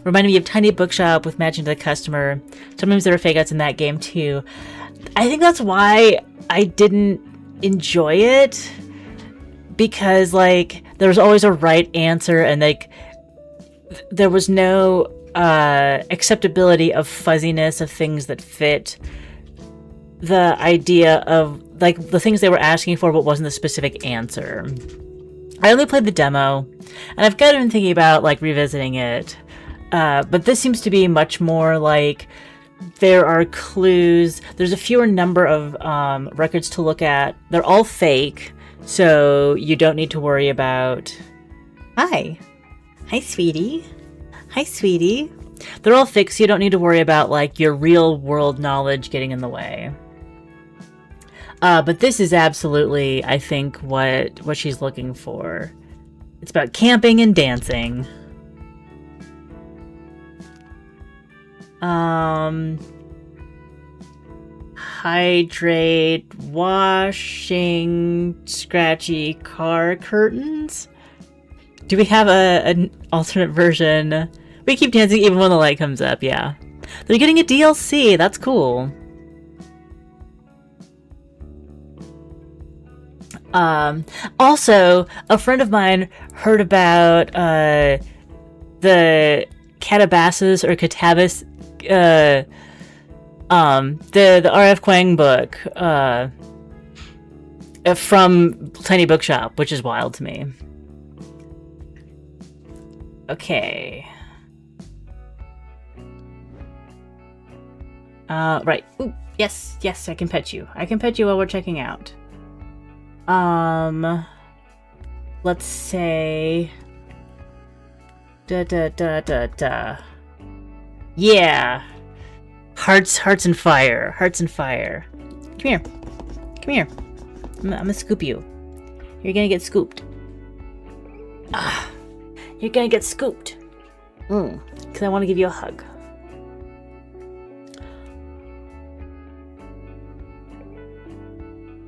Reminded me of Tiny Bookshop with Matching to the Customer. Sometimes there were fake outs in that game too. I think that's why I didn't enjoy it. Because, like, there was always a right answer and, like, there was no acceptability of fuzziness of things that fit the idea of, like, the things they were asking for but wasn't the specific answer. I only played the demo, and I've kind of been thinking about, like, revisiting it. But this seems to be much more like there are clues. There's a fewer number of records to look at. They're all fake, so you don't need to worry about... Hi. Hi, sweetie. Hi, sweetie. They're all fake, so you don't need to worry about, like, your real-world knowledge getting in the way. But this is absolutely, I think, what she's looking for. It's about camping and dancing. Hydrate, washing, scratchy car curtains. Do we have an alternate version? We keep dancing even when the light comes up, yeah. They're getting a DLC, that's cool. Also, a friend of mine heard about the Catabassus or Catabas, the R.F. Kuang book from Tiny Bookshop, which is wild to me. Okay. Right. Ooh, yes, I can pet you. I can pet you while we're checking out. Let's say... Yeah! Hearts and fire. Hearts and fire. Come here. Come here. I'm gonna scoop you. You're gonna get scooped. Ah! You're gonna get scooped. Because I want to give you a hug.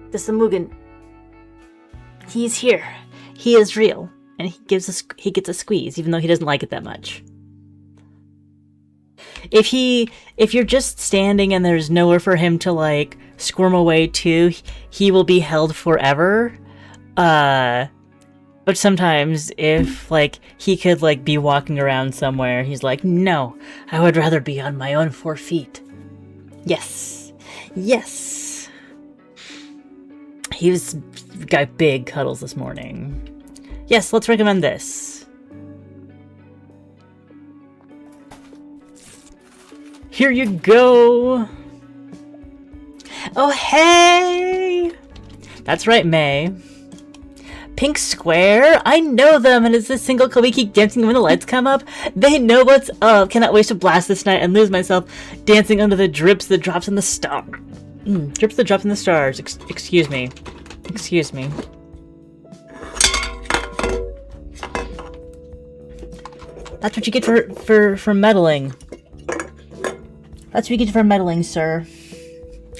This is the Mugen. He's here. He is real. And he gets a squeeze, even though he doesn't like it that much. If you're just standing and there's nowhere for him to, like, squirm away to, he will be held forever. But sometimes if, like, he could, like, be walking around somewhere, he's like, no, I would rather be on my own 4 feet. Yes. Yes. He got big cuddles this morning. Yes, let's recommend this. Here you go. Oh, hey. That's right, May. Pink Square? I know them, and it's this single club we keep dancing when the lights come up. They know what's up. Cannot wait to blast this night and lose myself dancing under the drips that drops in the star. Drips that drops in the stars. Excuse me. Excuse me. That's what you get for meddling. That's what you get for meddling, sir.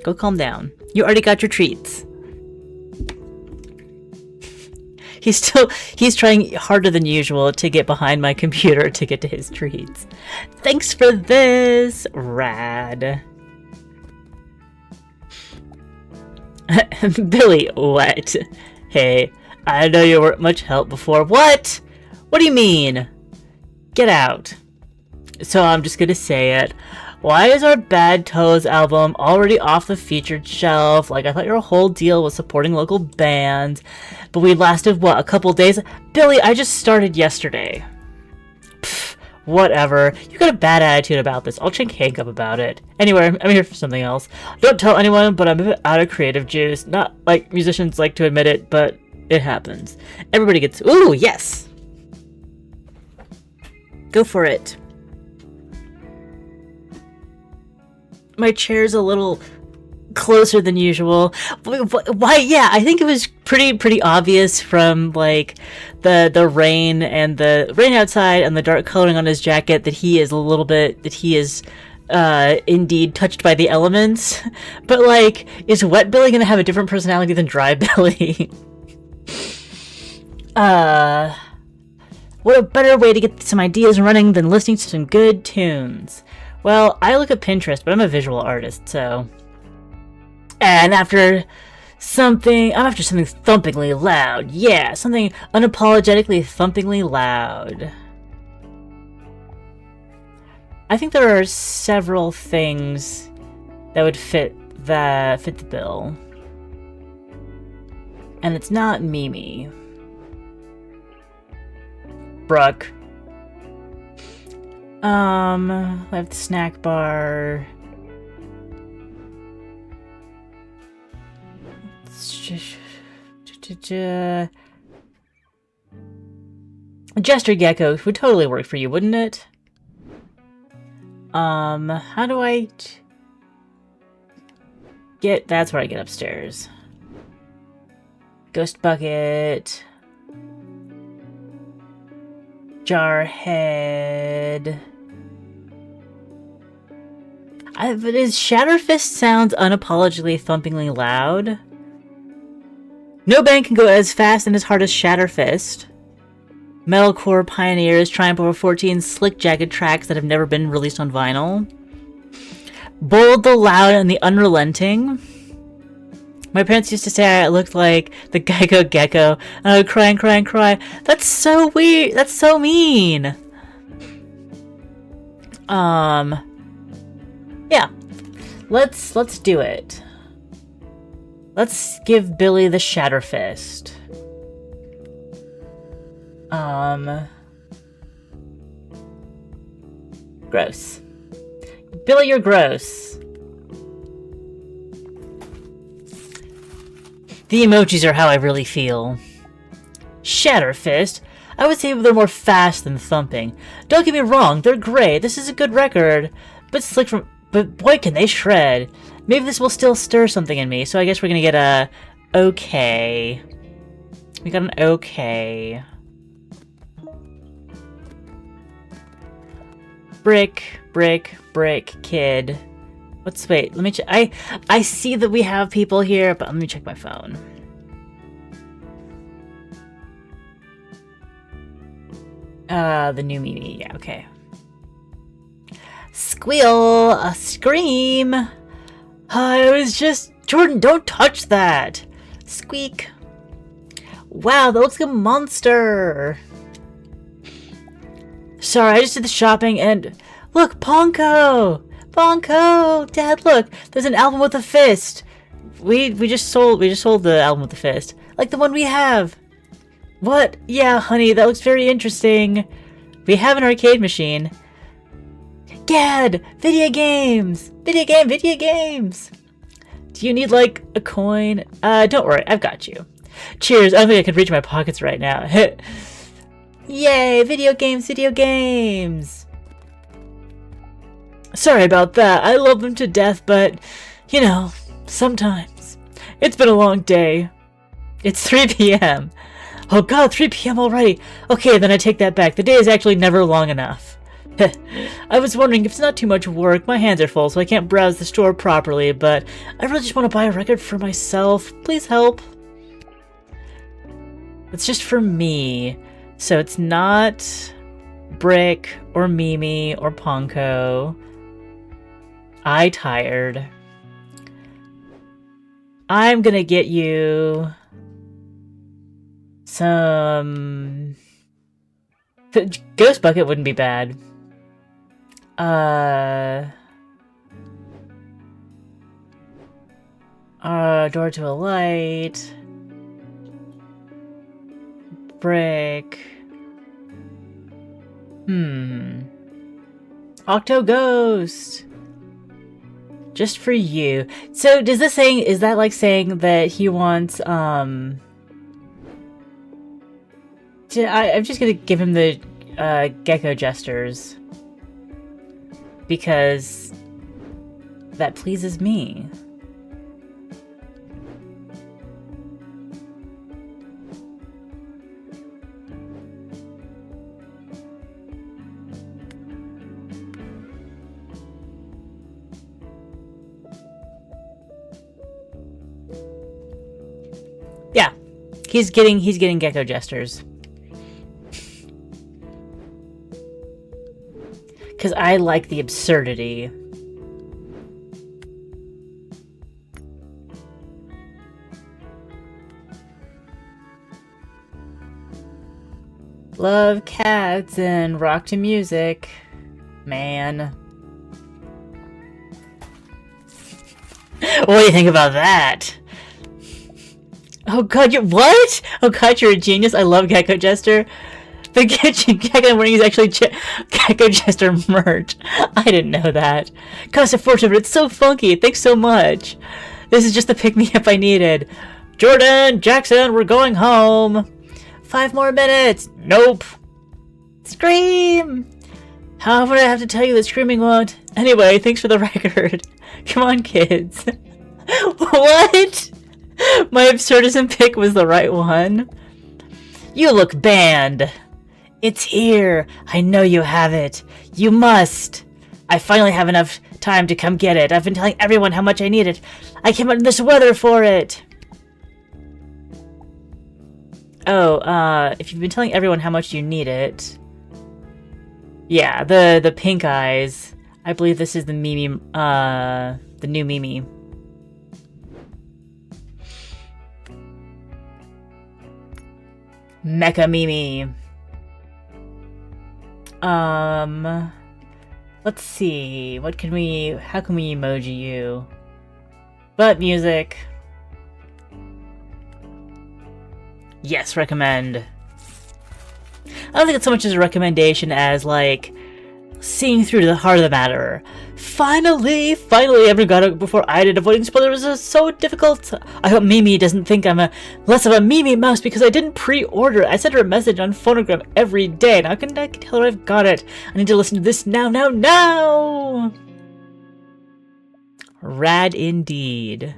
Go calm down. You already got your treats. He's trying harder than usual to get behind my computer to get to his treats. Thanks for this, rad. Billy, what? Hey, I know you weren't much help before. What? What do you mean? Get out. So I'm just gonna say it. Why is our Bad Toes album already off the featured shelf? Like, I thought your whole deal was supporting local bands. But we lasted, what, a couple days? Billy, I just started yesterday. Pfft, whatever. You got a bad attitude about this. I'll check Hank up about it. Anyway, I'm here for something else. Don't tell anyone, but I'm a bit out of creative juice. Not like musicians like to admit it, but it happens. Everybody gets... Ooh, yes! Go for it. My chair's a little closer than usual. Why? Yeah, I think it was pretty obvious from like the rain and the rain outside and the dark coloring on his jacket that he is indeed touched by the elements. But like, is Wet Billy gonna have a different personality than Dry Billy? What a better way to get some ideas running than listening to some good tunes. Well, I look at Pinterest, but I'm a visual artist, so... And I'm after something thumpingly loud. Yeah, something unapologetically thumpingly loud. I think there are several things that would fit the bill. And it's not Mimi. Brooke. I have the snack bar. Jester Gecko would totally work for you, wouldn't it? How do I get... That's where I get upstairs. Ghost Bucket. Jarhead. But is Shatterfist sounds unapologetically thumpingly loud? No band can go as fast and as hard as Shatterfist. Metalcore pioneers triumph over 14 slick jagged tracks that have never been released on vinyl. Bold the loud and the unrelenting. My parents used to say I looked like the Geico Gecko, and I would cry and cry and cry. That's so weird. That's so mean. Yeah. Let's do it. Let's give Billy the Shatterfist. Gross. Billy, you're gross. The emojis are how I really feel. Shatterfist? I would say they're more fast than thumping. Don't get me wrong, they're great. This is a good record. But boy, can they shred. Maybe this will still stir something in me, so I guess we're gonna get a okay. We got an okay. Brick, kid. Wait, let me check. I see that we have people here, but let me check my phone. The new Mimi, yeah, okay. Squeal! A scream! I was just... Jordan, don't touch that! Squeak! Wow, that looks like a monster! Sorry, I just did the shopping and... Look, Ponko! Ponko! Dad, look! There's an album with a fist! We just sold the album with the fist. Like the one we have! What? Yeah, honey, that looks very interesting. We have an arcade machine. Gad! Video games! Video games! Do you need, like, a coin? Don't worry, I've got you. Cheers, I don't think I can reach my pockets right now. Yay, video games! Sorry about that, I love them to death, but, you know, sometimes. It's been a long day. It's 3 p.m. Oh god, 3 p.m. already! Okay, then I take that back. The day is actually never long enough. I was wondering if it's not too much work. My hands are full, so I can't browse the store properly, but I really just want to buy a record for myself. Please help. It's just for me. So it's not Brick or Mimi or Ponko. I tired. I'm gonna get you some... Ghost Bucket wouldn't be bad. Door to a Light. Brick. Octo Ghost. Just for you. So does this saying, is that like saying that he wants, I'm just gonna give him the Gecko Jesters. Because that pleases me. Yeah, he's getting Gecko Jesters. Because I like the absurdity. Love cats and rock to music. Man. What do you think about that? Oh god, what? Oh god, you're a genius. I love Gecko Jester. The Gecko I'm wearing is actually Gecko Jester merch. I didn't know that. Cost a fortune, but it's so funky. Thanks so much. This is just the pick-me-up I needed. Jordan, Jackson, we're going home. 5 more minutes. Nope. Scream. How would I have to tell you that screaming won't? Anyway, thanks for the record. Come on, kids. What? My absurdism pick was the right one. You look banned. It's here. I know you have it. You must. I finally have enough time to come get it. I've been telling everyone how much I need it. I came out in this weather for it. Oh, if you've been telling everyone how much you need it... Yeah, the pink eyes. I believe this is the Mimi, the new Mimi. Mecha Mimi. Let's see. How can we emoji you? Butt music. Yes, recommend. I don't think it's so much as a recommendation as, like, seeing through to the heart of the matter. Finally, everyone got it before I did. Avoiding spoilers is so difficult. I hope Mimi doesn't think I'm less of a Mimi mouse because I didn't pre-order it. I sent her a message on Phonogram every day. Now I can tell her I've got it. I need to listen to this now. Rad indeed.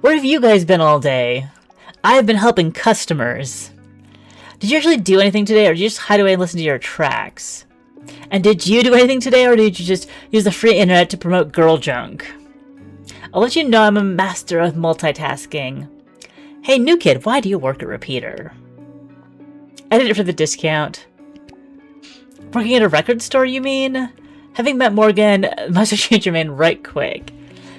Where have you guys been all day? I've been helping customers. Did you actually do anything today, or did you just hide away and listen to your tracks? And did you do anything today, or did you just use the free internet to promote girl junk? I'll let you know I'm a master of multitasking. Hey, new kid, why do you work at Repeater? I did it for the discount. Working at a record store, you mean? Having met Morgan must have changed your mind right quick.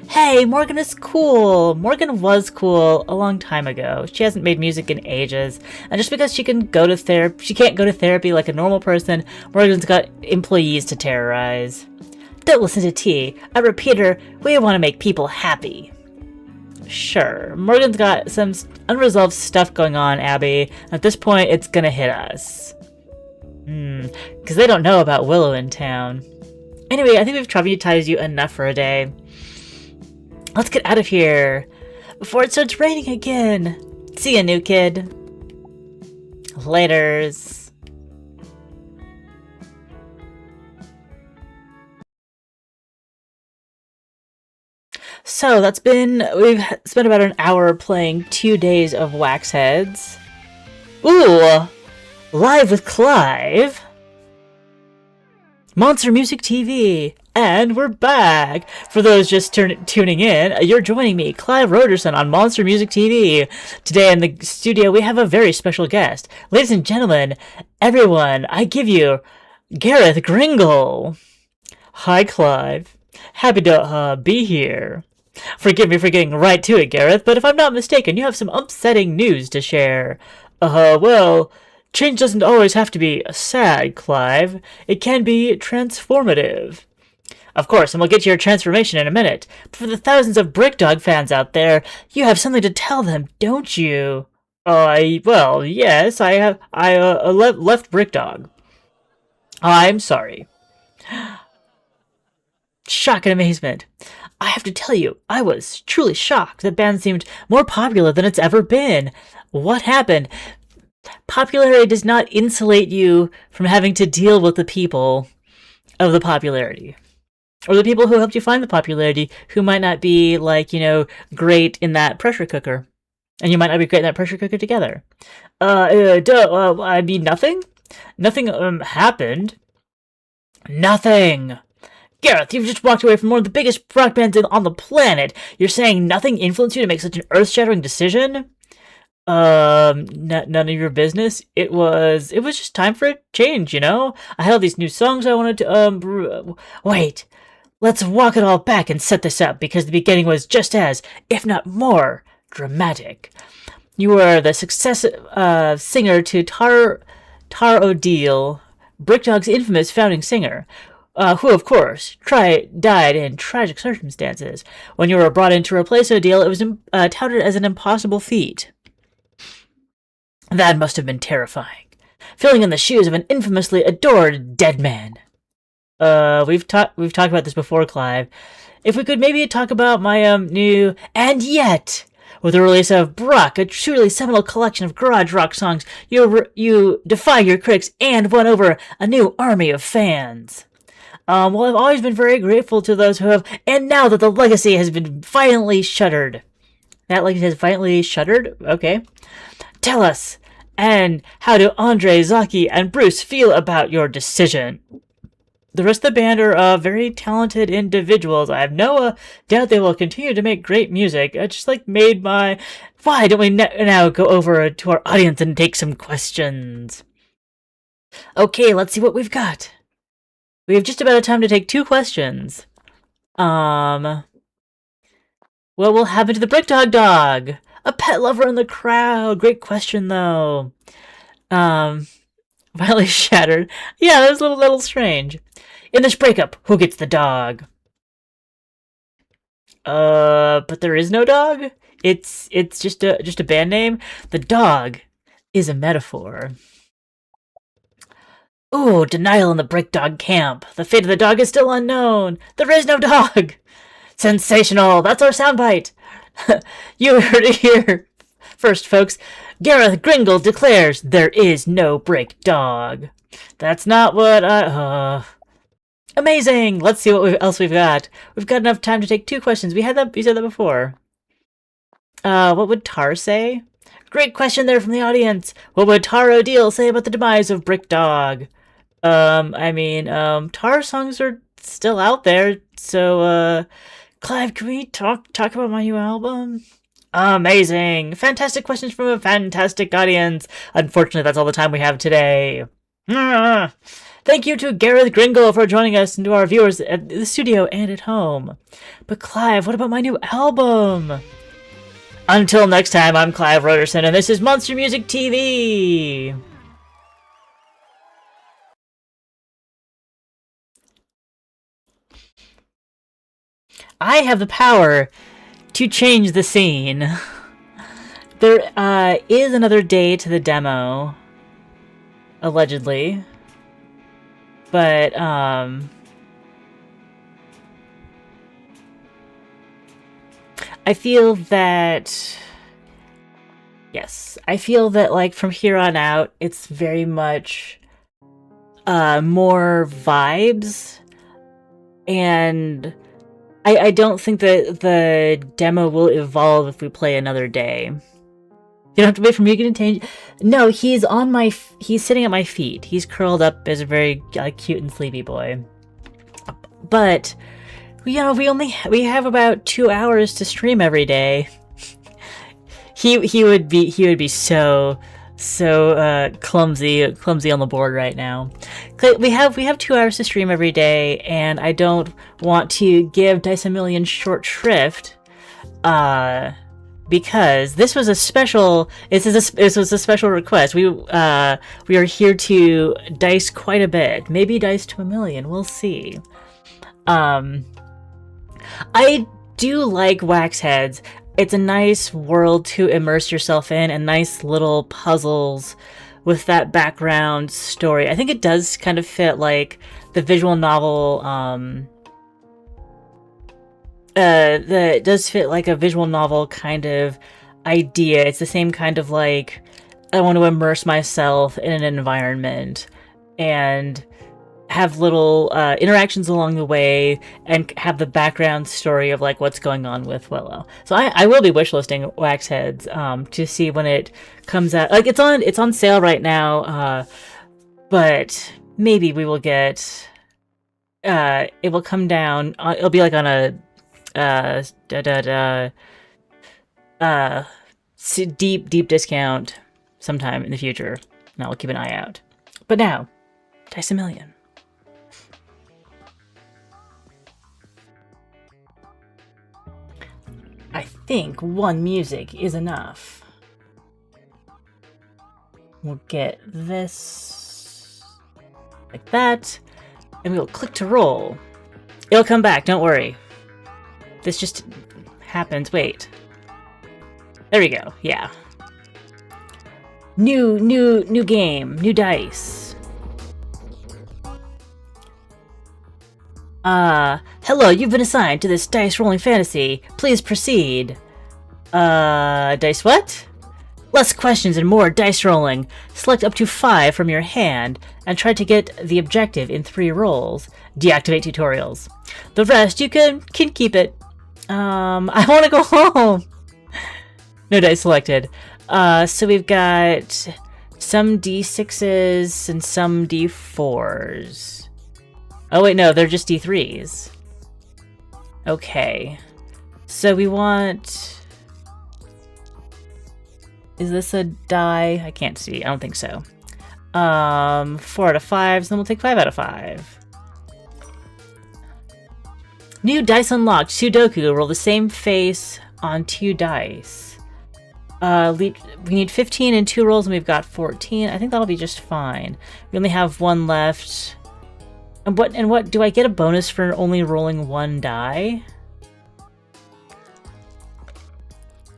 Hey, Morgan is cool. Morgan was cool a long time ago. She hasn't made music in ages. And just because she can't go to therapy like a normal person, Morgan's got employees to terrorize. Don't listen to T. A repeater, we want to make people happy. Sure. Morgan's got some unresolved stuff going on, Abby. At this point, it's gonna hit us. Because they don't know about Willow in town. Anyway, I think we've traumatized you enough for a day. Let's get out of here before it starts raining again. See ya, new kid. Laters. So we've spent about an hour playing 2 days of Wax Heads. Ooh! Live with Clive. Monster Music TV. And we're back! For those just tuning in, you're joining me, Clive Roderson, on Monster Music TV. Today in the studio, we have a very special guest. Ladies and gentlemen, everyone, I give you Gareth Gringle. Hi, Clive. Happy to be here. Forgive me for getting right to it, Gareth, but if I'm not mistaken, you have some upsetting news to share. Well, change doesn't always have to be sad, Clive. It can be transformative. Of course, and we'll get to your transformation in a minute. But for the thousands of Brickdog fans out there, you have something to tell them, don't you? Well, yes, I have. I left Brickdog. I'm sorry. Shock and amazement. I have to tell you, I was truly shocked. The band seemed more popular than it's ever been. What happened? Popularity does not insulate you from having to deal with the people of the popularity. Or the people who helped you find the popularity, who might not be, great in that pressure cooker. And you might not be great in that pressure cooker together. Nothing? Nothing, happened. Nothing! Gareth, you've just walked away from one of the biggest rock bands on the planet. You're saying nothing influenced you to make such an earth-shattering decision? None of your business. It was just time for a change, I had all these new songs I wanted to, wait. Let's walk it all back and set this up, because the beginning was just as, if not more, dramatic. You were the successive singer to Tar O'Deal, Brickdog's infamous founding singer, who, of course, died in tragic circumstances. When you were brought in to replace O'Deal, it was touted as an impossible feat. That must have been terrifying, filling in the shoes of an infamously adored dead man. We've talked about this before, Clive. If we could maybe talk about my new And Yet, with the release of Brock, a truly seminal collection of garage rock songs, you defy your critics and won over a new army of fans. Well, I've always been very grateful to those who have, and now that the legacy has been violently shuttered. That legacy has violently shuttered? Okay. Tell us, and how do Andre, Zaki, and Bruce feel about your decision? The rest of the band are very talented individuals. I have no doubt they will continue to make great music. I just made my... Why don't we now go over to our audience and take some questions? Okay, let's see what we've got. We have just about time to take 2 questions. What will happen to the Brickdog dog? A pet lover in the crowd. Great question, though. Violently shattered. Yeah, that was a little strange. In this breakup, who gets the dog? But there is no dog? It's just a band name? The dog is a metaphor. Ooh, denial in the Brickdog camp. The fate of the dog is still unknown. There is no dog! Sensational! That's our soundbite! You heard it here first, folks. Gareth Gringle declares there is no Brickdog. That's not what Amazing! Let's see what else we've got. We've got enough time to take 2 questions. We said that before. What would Tar say? Great question there from the audience. What would Tar O'Deal say about the demise of Brickdog? Tar songs are still out there, so, Clive, can we talk about my new album? Amazing! Fantastic questions from a fantastic audience. Unfortunately, that's all the time we have today. Thank you to Gareth Gringle for joining us and to our viewers at the studio and at home. But Clive, what about my new album? Until next time, I'm Clive Roderson, and this is Monster Music TV! I have the power to change the scene. There is another day to the demo, allegedly. But, I feel that, yes, I feel that, like, from here on out, it's very much, more vibes, and I don't think that the demo will evolve if we play another day. You don't have to wait for Mugen to change. No, he's on my, he's sitting at my feet. He's curled up as a very cute and sleepy boy. But, you know, we have about 2 hours to stream every day. He would be so clumsy on the board right now. We have 2 hours to stream every day, and I don't want to give Dice a Million short shrift, because this was a special. This was a special request. We are here to dice quite a bit. Maybe dice to 1 million. We'll see. I do like Wax Heads. It's a nice world to immerse yourself in, and nice little puzzles with that background story. I think it does kind of fit like the visual novel. It does fit like a visual novel kind of idea. It's the same kind of like, I want to immerse myself in an environment and have little interactions along the way and have the background story of like what's going on with Willow. So I will be wishlisting Wax Heads to see when it comes out. Like it's on sale right now, but maybe we will get it will come down. It'll be like on a deep discount sometime in the future, and I'll keep an eye out. But now, Dice a Million. I think one music is enough. We'll get this like that, and we'll click to roll. It'll come back, don't worry. This just happens. Wait. There we go. Yeah. New game. New dice. Hello, you've been assigned to this dice rolling fantasy. Please proceed. Dice what? Less questions and more dice rolling. Select up to 5 from your hand and try to get the objective in 3 rolls. Deactivate tutorials. The rest you can keep it. I want to go home. No dice selected. So we've got some D6s and some D4s. Oh wait, no, they're just D3s. Okay. So we want... Is this a die? I can't see. I don't think so. 4 out of 5, so then we'll take 5 out of 5. New dice unlocked. Sudoku. Roll the same face on 2 dice. We need 15 in 2 rolls, and we've got 14. I think that'll be just fine. We only have 1 left. And what do I get a bonus for only rolling 1 die?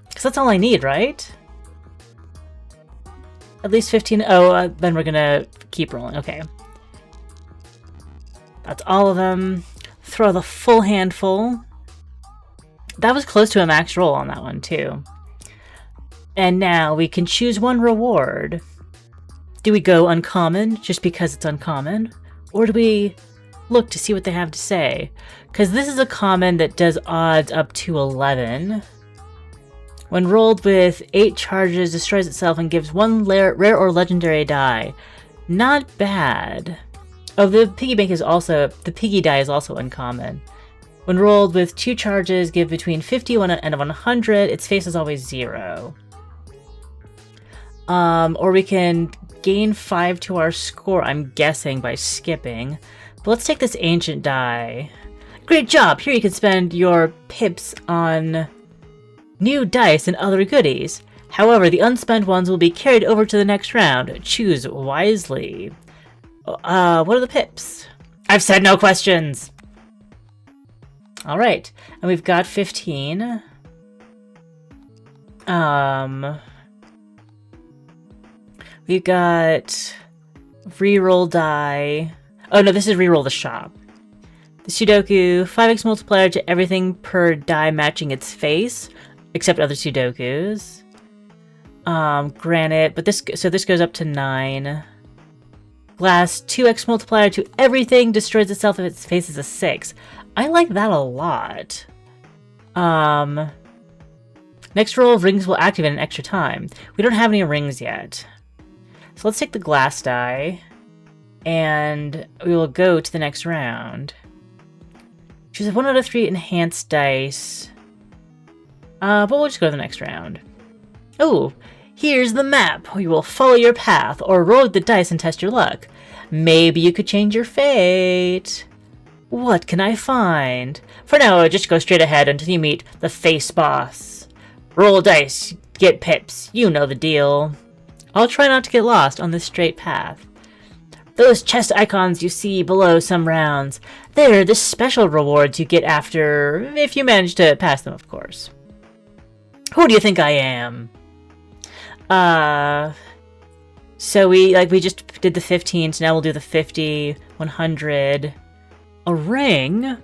Because that's all I need, right? At least 15. Oh, then we're gonna keep rolling. Okay. That's all of them. Throw the full handful. That was close to a max roll on that one, too. And now we can choose 1 reward. Do we go uncommon just because it's uncommon? Or do we look to see what they have to say? Because this is a common that does odds up to 11. When rolled with 8 charges, destroys itself and gives 1 rare or legendary die. Not bad. Oh, the piggy bank is also... The piggy die is also uncommon. When rolled with 2 charges, give between 50 and 100. Its face is always 0. Or we can gain 5 to our score, I'm guessing, by skipping. But let's take this ancient die. Great job! Here you can spend your pips on new dice and other goodies. However, the unspent ones will be carried over to the next round. Choose wisely. What are the pips? I've said no questions! Alright, and we've got 15. We've got reroll die. Oh no, this is reroll the shop. The Sudoku, 5x multiplier to everything per die matching its face, except other Sudokus. Granite, but this goes up to 9. Glass, 2x multiplier to everything destroys itself if its face is a 6. I like that a lot. Next roll of rings will activate in extra time. We don't have any rings yet. So let's take the glass die, and we will go to the next round. Choose 1 out of 3 enhanced dice. But we'll just go to the next round. Oh, here's the map. You will follow your path, or roll the dice and test your luck. Maybe you could change your fate. What can I find? For now, just go straight ahead until you meet the face boss. Roll dice, get pips, you know the deal. I'll try not to get lost on this straight path. Those chest icons you see below some rounds, they're the special rewards you get after, if you manage to pass them, of course. Who do you think I am? So we just did the 15, so now we'll do the 50, 100. A ring?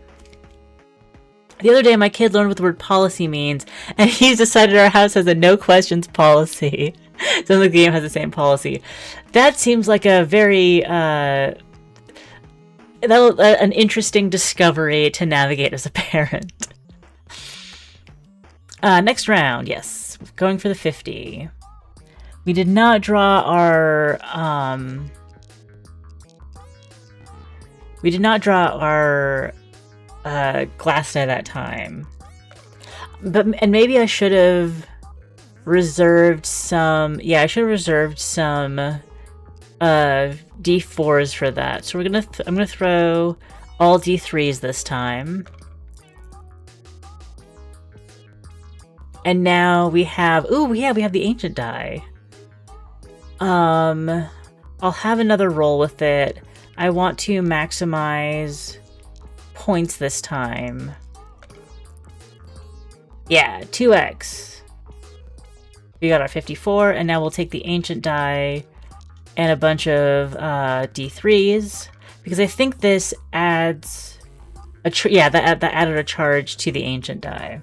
The other day, my kid learned what the word policy means, and he's decided our house has a no questions policy. Sounds like the game has the same policy. That seems like a very, an interesting discovery to navigate as a parent. Next round, yes. Going for the 50. We did not draw our, glass die that time. And maybe I should have reserved some... Yeah, I should have reserved some D4s for that. So I'm gonna throw all D3s this time. And now we have... Ooh, yeah, we have the ancient die. I'll have another roll with it. I want to maximize points this time. Yeah, 2x. We got our 54, and now we'll take the ancient die and a bunch of D3s, because I think this adds a that added a charge to the ancient die.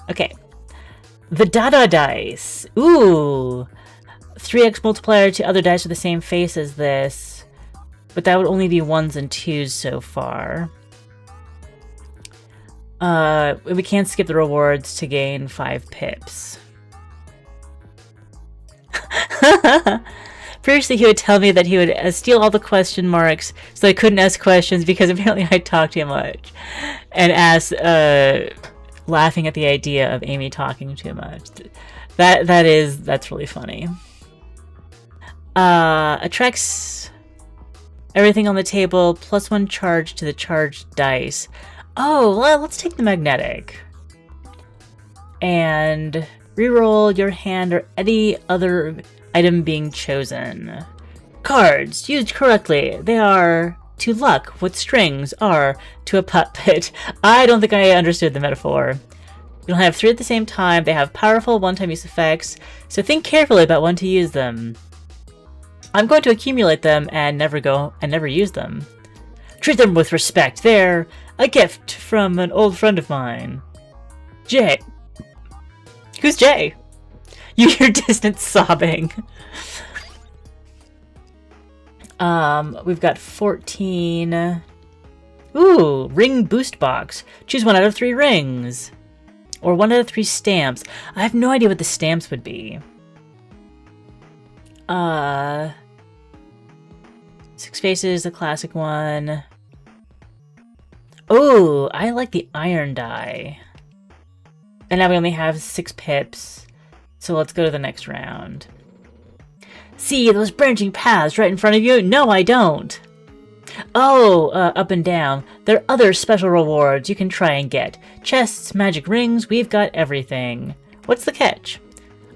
Okay, the Dada dice. Ooh, 3x multiplier to other dice with the same face as this, but that would only be 1s and 2s so far. We can't skip the rewards to gain 5 pips. Previously, he would tell me that he would steal all the question marks so I couldn't ask questions because apparently I talk too much. And laughing at the idea of Amy talking too much. That's really funny. Attracts everything on the table, +1 charge to the charged dice. Oh, well, let's take the magnetic. And reroll your hand or any other item being chosen. Cards, used correctly. They are to luck what strings are to a puppet. I don't think I understood the metaphor. You'll have 3 at the same time. They have powerful one-time use effects, so think carefully about when to use them. I'm going to accumulate them and never use them. Treat them with respect. They're a gift from an old friend of mine. Jay. Who's Jay? You hear distant sobbing. We've got 14. Ooh, ring boost box. Choose 1 out of 3 rings. Or 1 out of 3 stamps. I have no idea what the stamps would be. 6 faces, the classic one. Oh, I like the iron die. And now we only have 6 pips. So let's go to the next round. See those branching paths right in front of you? No, I don't. Oh, up and down. There are other special rewards you can try and get. Chests, magic rings, we've got everything. What's the catch?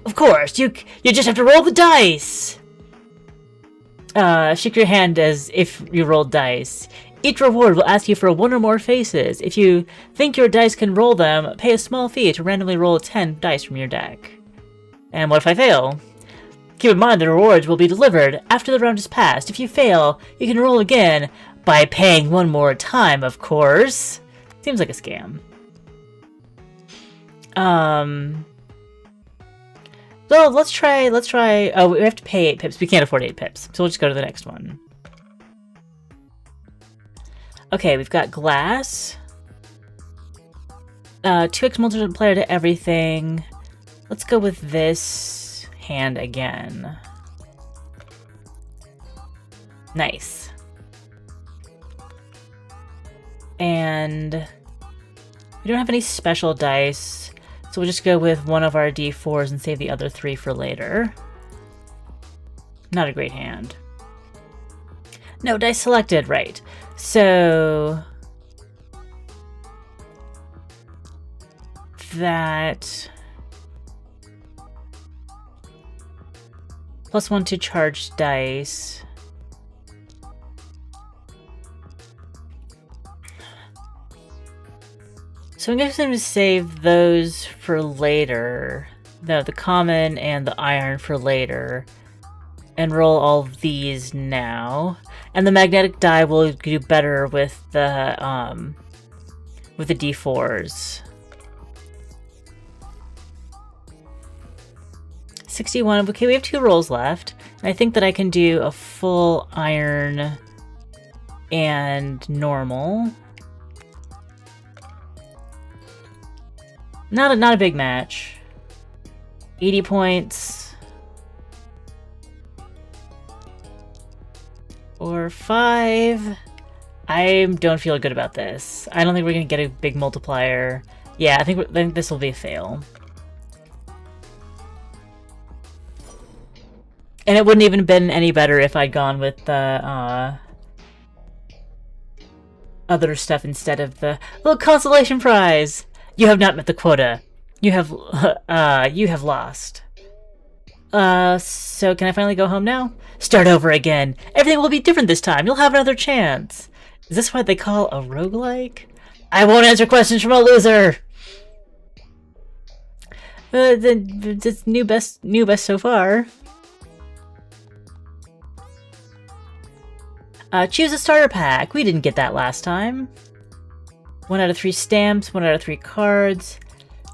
Of course, you just have to roll the dice! Shake your hand as if you rolled dice. Each reward will ask you for one or more faces. If you think your dice can roll them, pay a small fee to randomly roll 10 dice from your deck. And what if I fail? Keep in mind the rewards will be delivered after the round is passed. If you fail, you can roll again by paying one more time, of course. Seems like a scam. So let's try, oh, we have to pay 8 pips. We can't afford 8 pips, so we'll just go to the next one. Okay, we've got glass. 2x multiplier to everything. Let's go with this hand again. Nice. And we don't have any special dice, so we'll just go with one of our d4s and save the other 3 for later. Not a great hand. No, dice selected, right. So that +1 to charged dice. So I'm going to save those for later. No, the common and the iron for later. And roll all of these now. And the magnetic die will do better with the d4s. 61. Okay, we have 2 rolls left. And I think that I can do a full iron and normal. Not a big match. 80 points. Or 5. I don't feel good about this. I don't think we're gonna get a big multiplier. Yeah, I think this will be a fail. And it wouldn't even have been any better if I'd gone with the other stuff instead of the little consolation prize. You have not met the quota. You have lost. So can I finally go home now? Start over again. Everything will be different this time. You'll have another chance. Is this what they call a roguelike? I won't answer questions from a loser. It's new best so far. Choose a starter pack. We didn't get that last time. 1 out of 3 stamps, 1 out of 3 cards,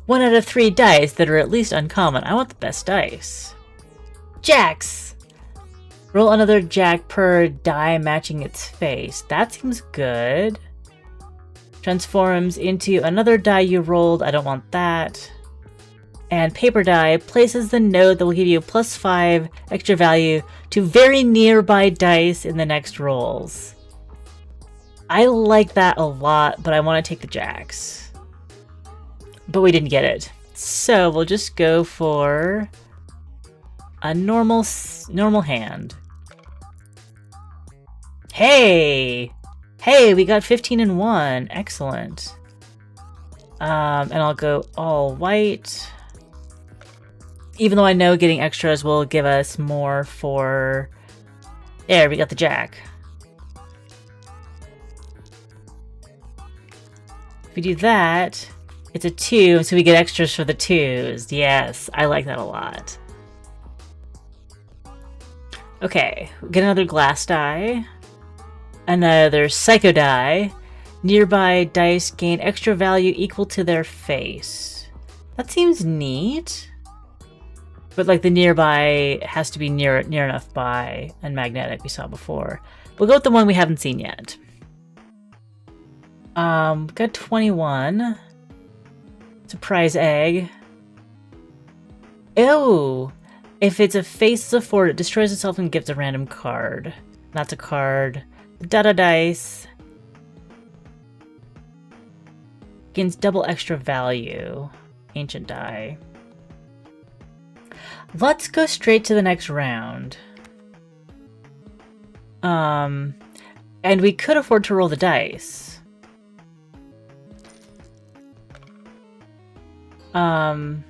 1 out of 3 dice that are at least uncommon. I want the best dice. Jacks! Roll another jack per die matching its face. That seems good. Transforms into another die you rolled. I don't want that. And paper die places the node that will give you +5 extra value to very nearby dice in the next rolls. I like that a lot, but I want to take the jacks. But we didn't get it. So we'll just go for a normal hand. Hey! Hey, we got 15 and 1. Excellent. And I'll go all white. Even though I know getting extras will give us more for... There, we got the jack. If we do that, it's a 2, so we get extras for the 2s. Yes, I like that a lot. Okay, get another glass die. Another psycho die. Nearby dice gain extra value equal to their face. That seems neat. But like the nearby has to be near enough by and magnetic we saw before. We'll go with the one we haven't seen yet. Got 21. Surprise egg. Ew! If it's a face of 4, it destroys itself and gives a random card. That's a card. Dada dice. Gains double extra value. Ancient die. Let's go straight to the next round. And we could afford to roll the dice. I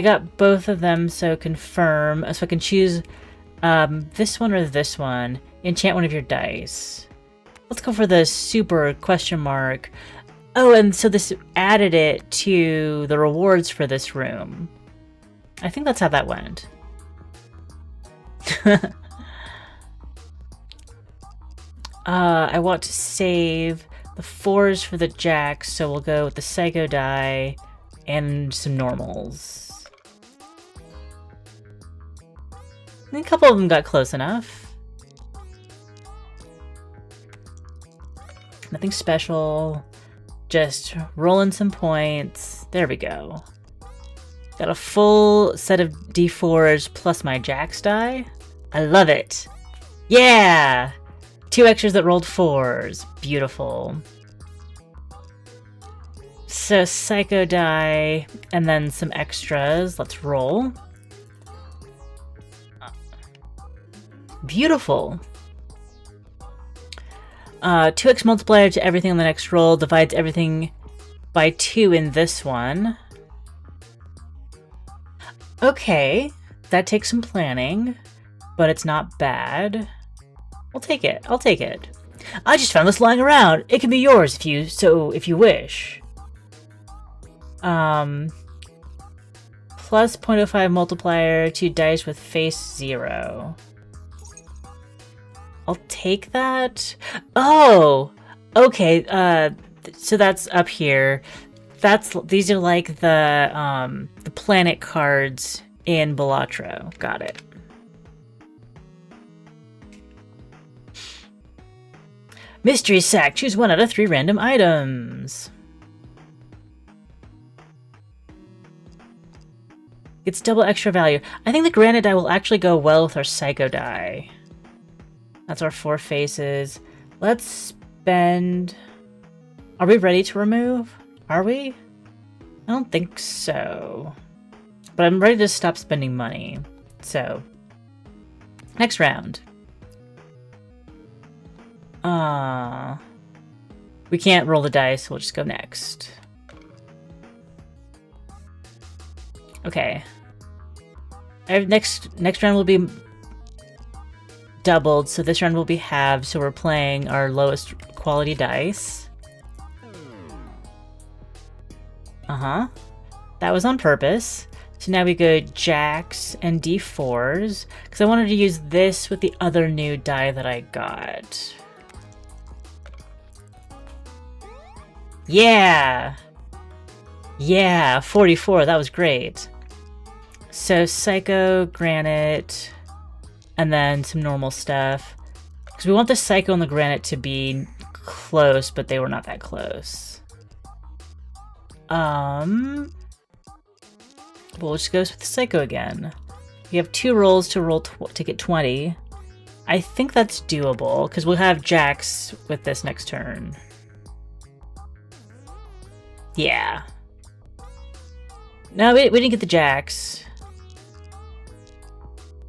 got both of them, so confirm. So I can choose this one or this one. Enchant one of your dice. Let's go for the super question mark. Oh, and so this added it to the rewards for this room. I think that's how that went. I want to save the 4s for the jacks, so we'll go with the psycho die and some normals. And a couple of them got close enough. Nothing special. Just rolling some points. There we go. Got a full set of D4s plus my jacks die. I love it. Yeah! 2 extras that rolled 4s. Beautiful. So psycho die and then some extras. Let's roll. Beautiful. 2x multiplier to everything on the next roll divides everything by 2 in this one. Okay, that takes some planning, but it's not bad. I'll take it. I'll take it. I just found this lying around. It can be yours if you wish. Plus 0.05 multiplier to dice with face 0. I'll take that. Oh, okay. So that's up here. These are like the planet cards in Balatro. Got it. Mystery sack. Choose 1 out of 3 random items. It's double extra value. I think the granite die will actually go well with our psycho die. That's our 4 faces. Let's spend... Are we ready to remove? Are we? I don't think so. But I'm ready to stop spending money. So, next round. We can't roll the dice, so we'll just go next. Okay. Next round will be doubled, so this round will be halved, so we're playing our lowest quality dice. That was on purpose. So now we go jacks and d4s, because I wanted to use this with the other new die that I got. Yeah! Yeah, 44, that was great. So psycho, granite, and then some normal stuff. Because we want the psycho and the granite to be close, but they were not that close. We'll just go with the psycho again. We have 2 rolls to roll to get 20. I think that's doable, because we'll have jacks with this next turn. Yeah. No, we didn't get the jacks.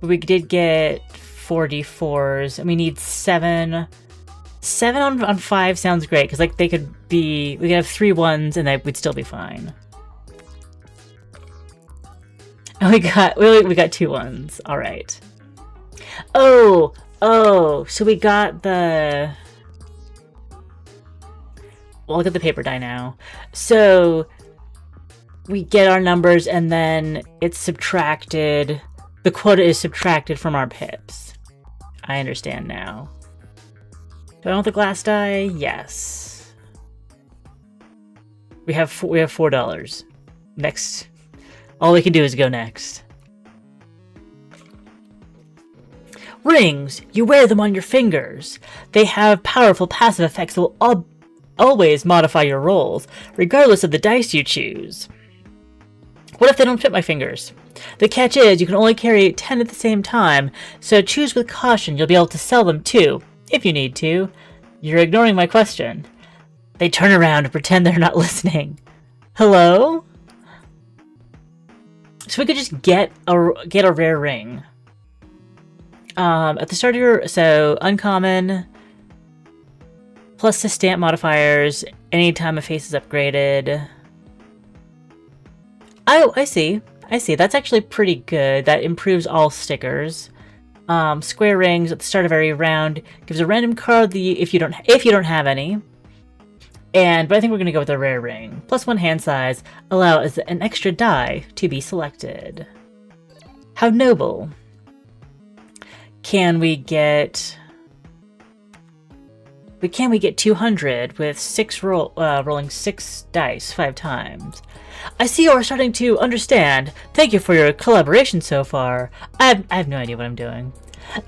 But we did get 4d4s, and we need 7. 7 on 5 sounds great, because like they could be... We could have 3 1s, and we'd still be fine. And we got 2 1s. All right. Oh, so we got the... Well, look at the paper die now. So we get our numbers, and then it's subtracted. The quota is subtracted from our pips. I understand now. Do I want the glass die? Yes. We have $4. Next. All we can do is go next. Rings! You wear them on your fingers. They have powerful passive effects that will always modify your rolls, regardless of the dice you choose. What if they don't fit my fingers? The catch is you can only carry 10 at the same time, so choose with caution. You'll be able to sell them too, if you need to. You're ignoring my question. They turn around and pretend they're not listening. Hello? So we could just get a rare ring. At the start of your... So, uncommon, plus the stamp modifiers, anytime a face is upgraded. Oh, I see. I see. That's actually pretty good. That improves all stickers. Square rings at the start of every round gives a random card if you don't have any. But I think we're gonna go with a rare ring. Plus 1 hand size allows an extra die to be selected. How noble. Can we get 200 with rolling 6 dice 5 times? I see you're starting to understand. Thank you for your collaboration so far. I have no idea what I'm doing.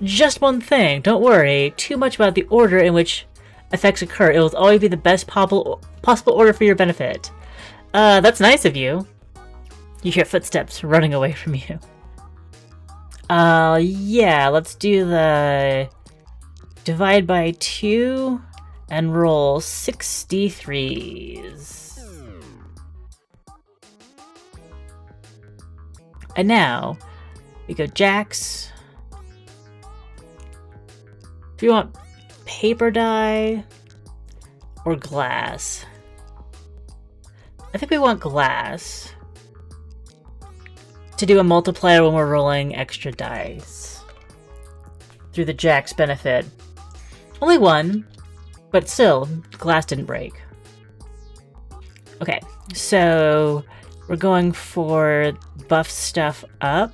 Just one thing, don't worry too much about the order in which effects occur. It will always be the best possible order for your benefit. That's nice of you. You hear footsteps running away from you. Yeah, let's do the divide by 2 and roll 63s. And now, we go jacks. Do you want paper die or glass? I think we want glass to do a multiplier when we're rolling extra dice. Through the jack's benefit. Only 1, but still, glass didn't break. Okay, so we're going for buff stuff up.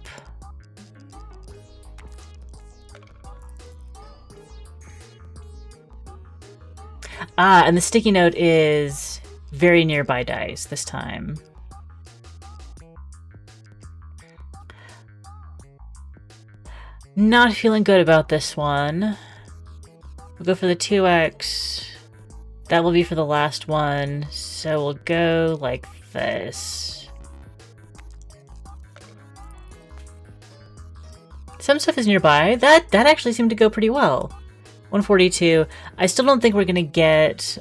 And the sticky note is very nearby dice this time. Not feeling good about this one. We'll go for the 2x. That will be for the last one, so we'll go like this. Some stuff is nearby. That actually seemed to go pretty well. 142. I still don't think we're gonna get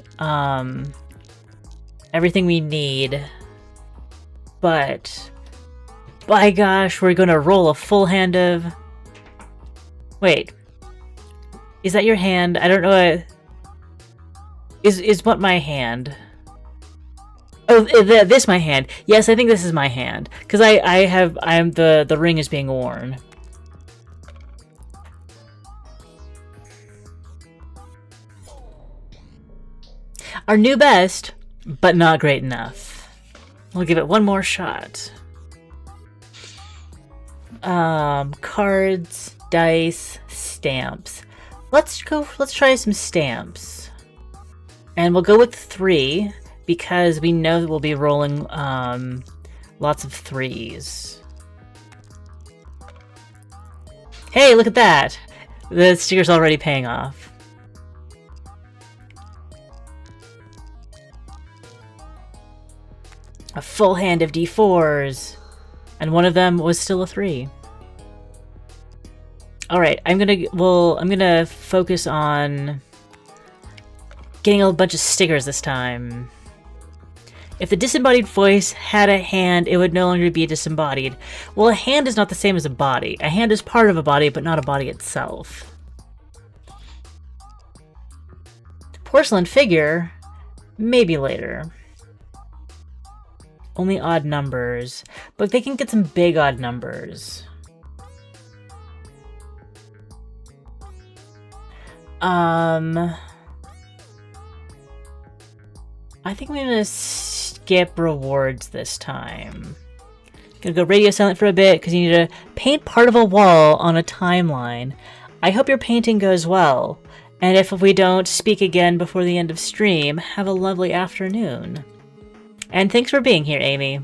everything we need, but by gosh, we're gonna roll a full hand of... Wait, is that your hand? I don't know. Is what my hand? Oh, this my hand. Yes, I think this is my hand because the ring is being worn. Our new best, but not great enough. We'll give it one more shot. Cards, dice, stamps. Let's try some stamps. And we'll go with 3 because we know that we'll be rolling lots of 3s. Hey, look at that! The sticker's already paying off. A full hand of D4s, and one of them was still a 3. All right, I'm gonna focus on getting a bunch of stickers this time. If the disembodied voice had a hand, it would no longer be disembodied. Well, a hand is not the same as a body. A hand is part of a body, but not a body itself. Porcelain figure, maybe later. Only odd numbers, but they can get some big odd numbers. I think I'm gonna skip rewards this time. Gonna go radio silent for a bit because you need to paint part of a wall on a timeline. I hope your painting goes well, and if we don't speak again before the end of stream, have a lovely afternoon. And thanks for being here, Amy.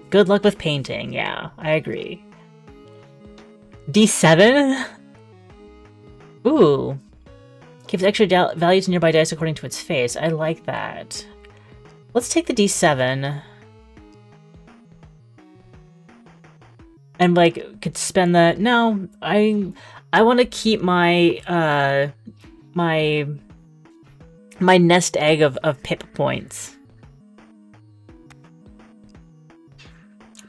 Good luck with painting. Yeah, I agree. D7? Ooh. Gives extra values to nearby dice according to its face. I like that. Let's take the D7. And, like, could spend the... No, I want to keep my, my nest egg of pip points.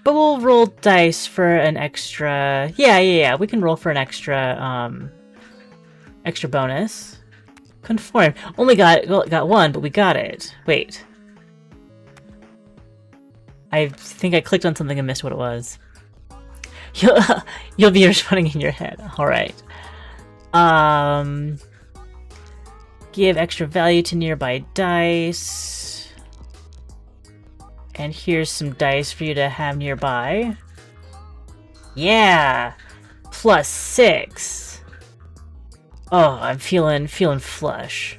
But we'll roll dice for an extra... Yeah, we can roll for an extra, Extra bonus. Conform. Only got one, but we got it. Wait. I think I clicked on something and missed what it was. You'll be responding in your head. Alright. Give extra value to nearby dice. And here's some dice for you to have nearby. Yeah! +6. Oh, I'm feeling flush.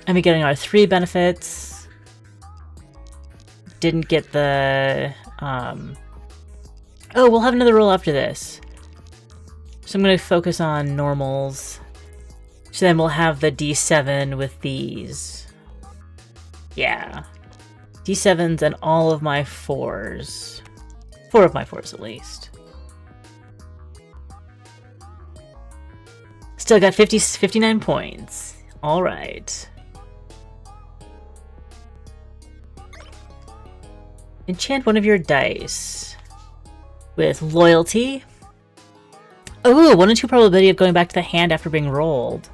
And we're getting our 3 benefits. Didn't get the... Oh, we'll have another roll after this. So I'm going to focus on normals. So then we'll have the D7 with these. Yeah. D7s and all of my 4s. 4 of my 4s at least. Still got 59 points. Alright. Enchant one of your dice. With loyalty. Oh, 1 in 2 probability of going back to the hand after being rolled.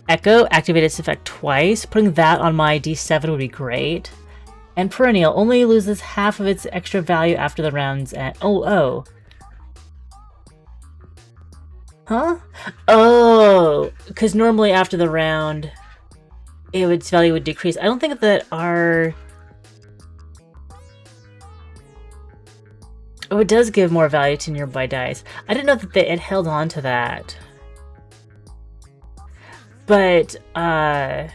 Echo, activate its effect twice. Putting that on my D7 would be great. And Perennial only loses half of its extra value after the round's end. Oh. Huh? Oh, because normally after the round, its value would decrease. I don't think that our... Oh, it does give more value to nearby dice. I didn't know that it held on to that. But, I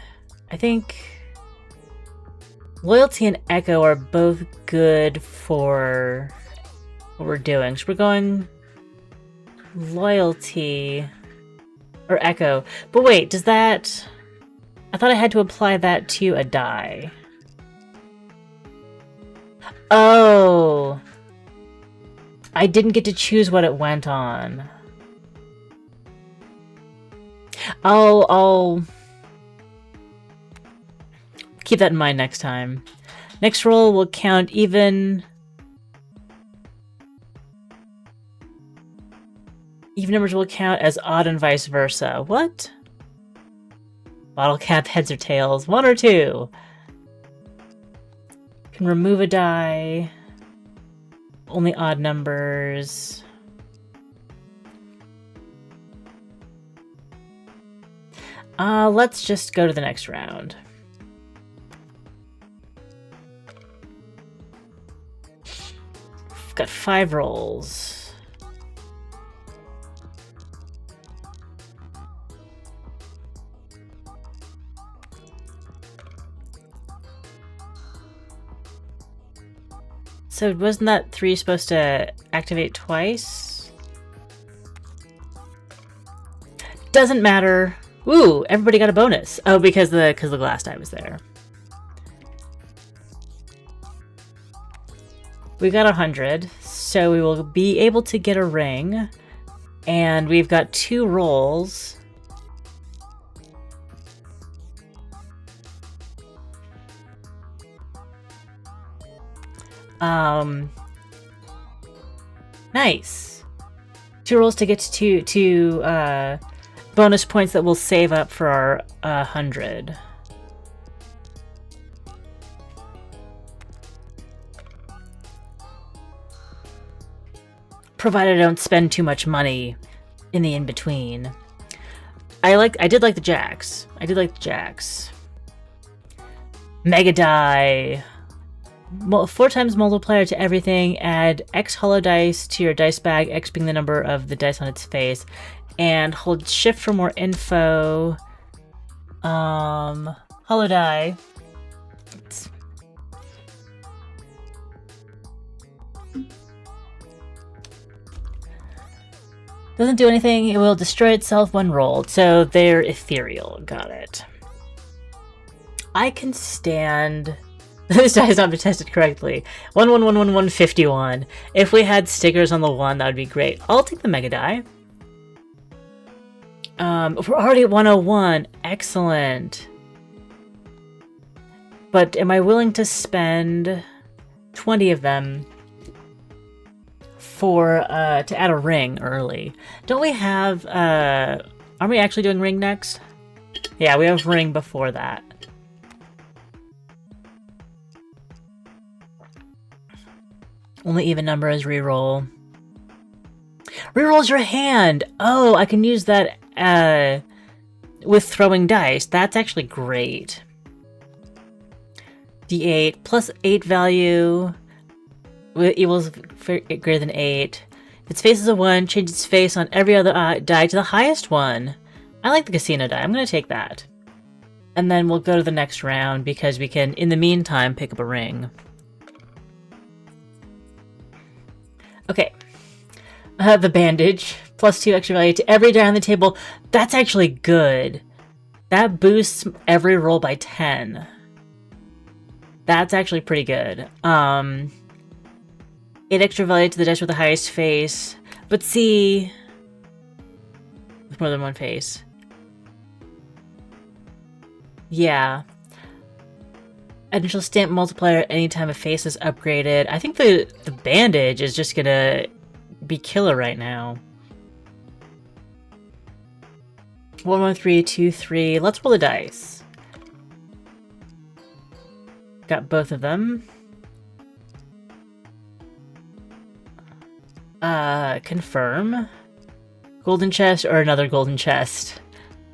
think... Loyalty and Echo are both good for what we're doing. So we're going... Loyalty... Or Echo. But wait, does that... I thought I had to apply that to a die. Oh... I didn't get to choose what it went on. I'll keep that in mind next time. Next roll will count even numbers will count as odd and vice versa. What? Bottle cap, heads or tails, 1 or 2. Can remove a die. Only odd numbers. Let's just go to the next round. We've got 5 rolls. So wasn't that 3 supposed to activate twice? Doesn't matter. Ooh, everybody got a bonus. Oh, because the glass die was there. We got 100, so we will be able to get a ring. And we've got 2 rolls. Nice. 2 rolls to get to bonus points that we'll save up for our 100. Provided I don't spend too much money in the in-between. I did like the jacks. Mega die. 4 times multiplier to everything. Add X hollow dice to your dice bag, X being the number of the dice on its face. And hold shift for more info. Hollow die. Doesn't do anything. It will destroy itself when rolled. So they're ethereal. Got it. I can stand... This die has not been tested correctly. 1111151. If we had stickers on the 1, that would be great. I'll take the mega die. We're already at 101. Excellent. But am I willing to spend 20 of them for to add a ring early. Don't we have are we actually doing ring next? Yeah, we have ring before that. Only even number is reroll. Rerolls your hand! Oh, I can use that with throwing dice. That's actually great. D8 plus 8 value equals greater than 8. If its face is a 1, change its face on every other die to the highest one. I like the casino die. I'm going to take that. And then we'll go to the next round because we can, in the meantime, pick up a ring. Okay. The bandage. Plus 2 extra value to every die on the table. That's actually good. That boosts every roll by 10. That's actually pretty good. 8 extra value to the dice with the highest face. But see... with more than one face. Yeah. Initial stamp multiplier anytime a face is upgraded. I think the bandage is just gonna be killer right now. 1, 1, 3, 2, 3. Let's roll the dice. Got both of them. Confirm. Golden chest or another golden chest?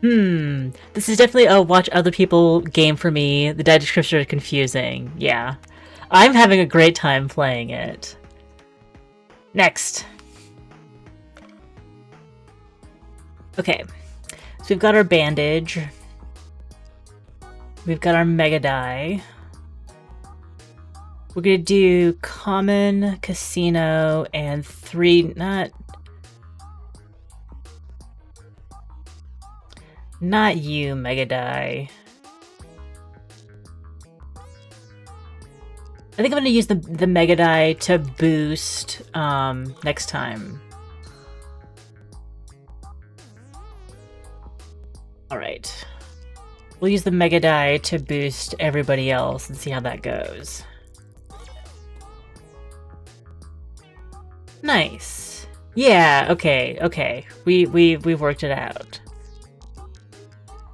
This is definitely a watch other people game for me. The die descriptions are confusing. Yeah. I'm having a great time playing it. Next. Okay. So we've got our bandage. We've got our mega die. We're gonna do common, casino, and 3, not you, mega die. I think I'm gonna use the mega die to boost next time. Alright. We'll use the mega die to boost everybody else and see how that goes. Nice. Yeah, okay. We've worked it out.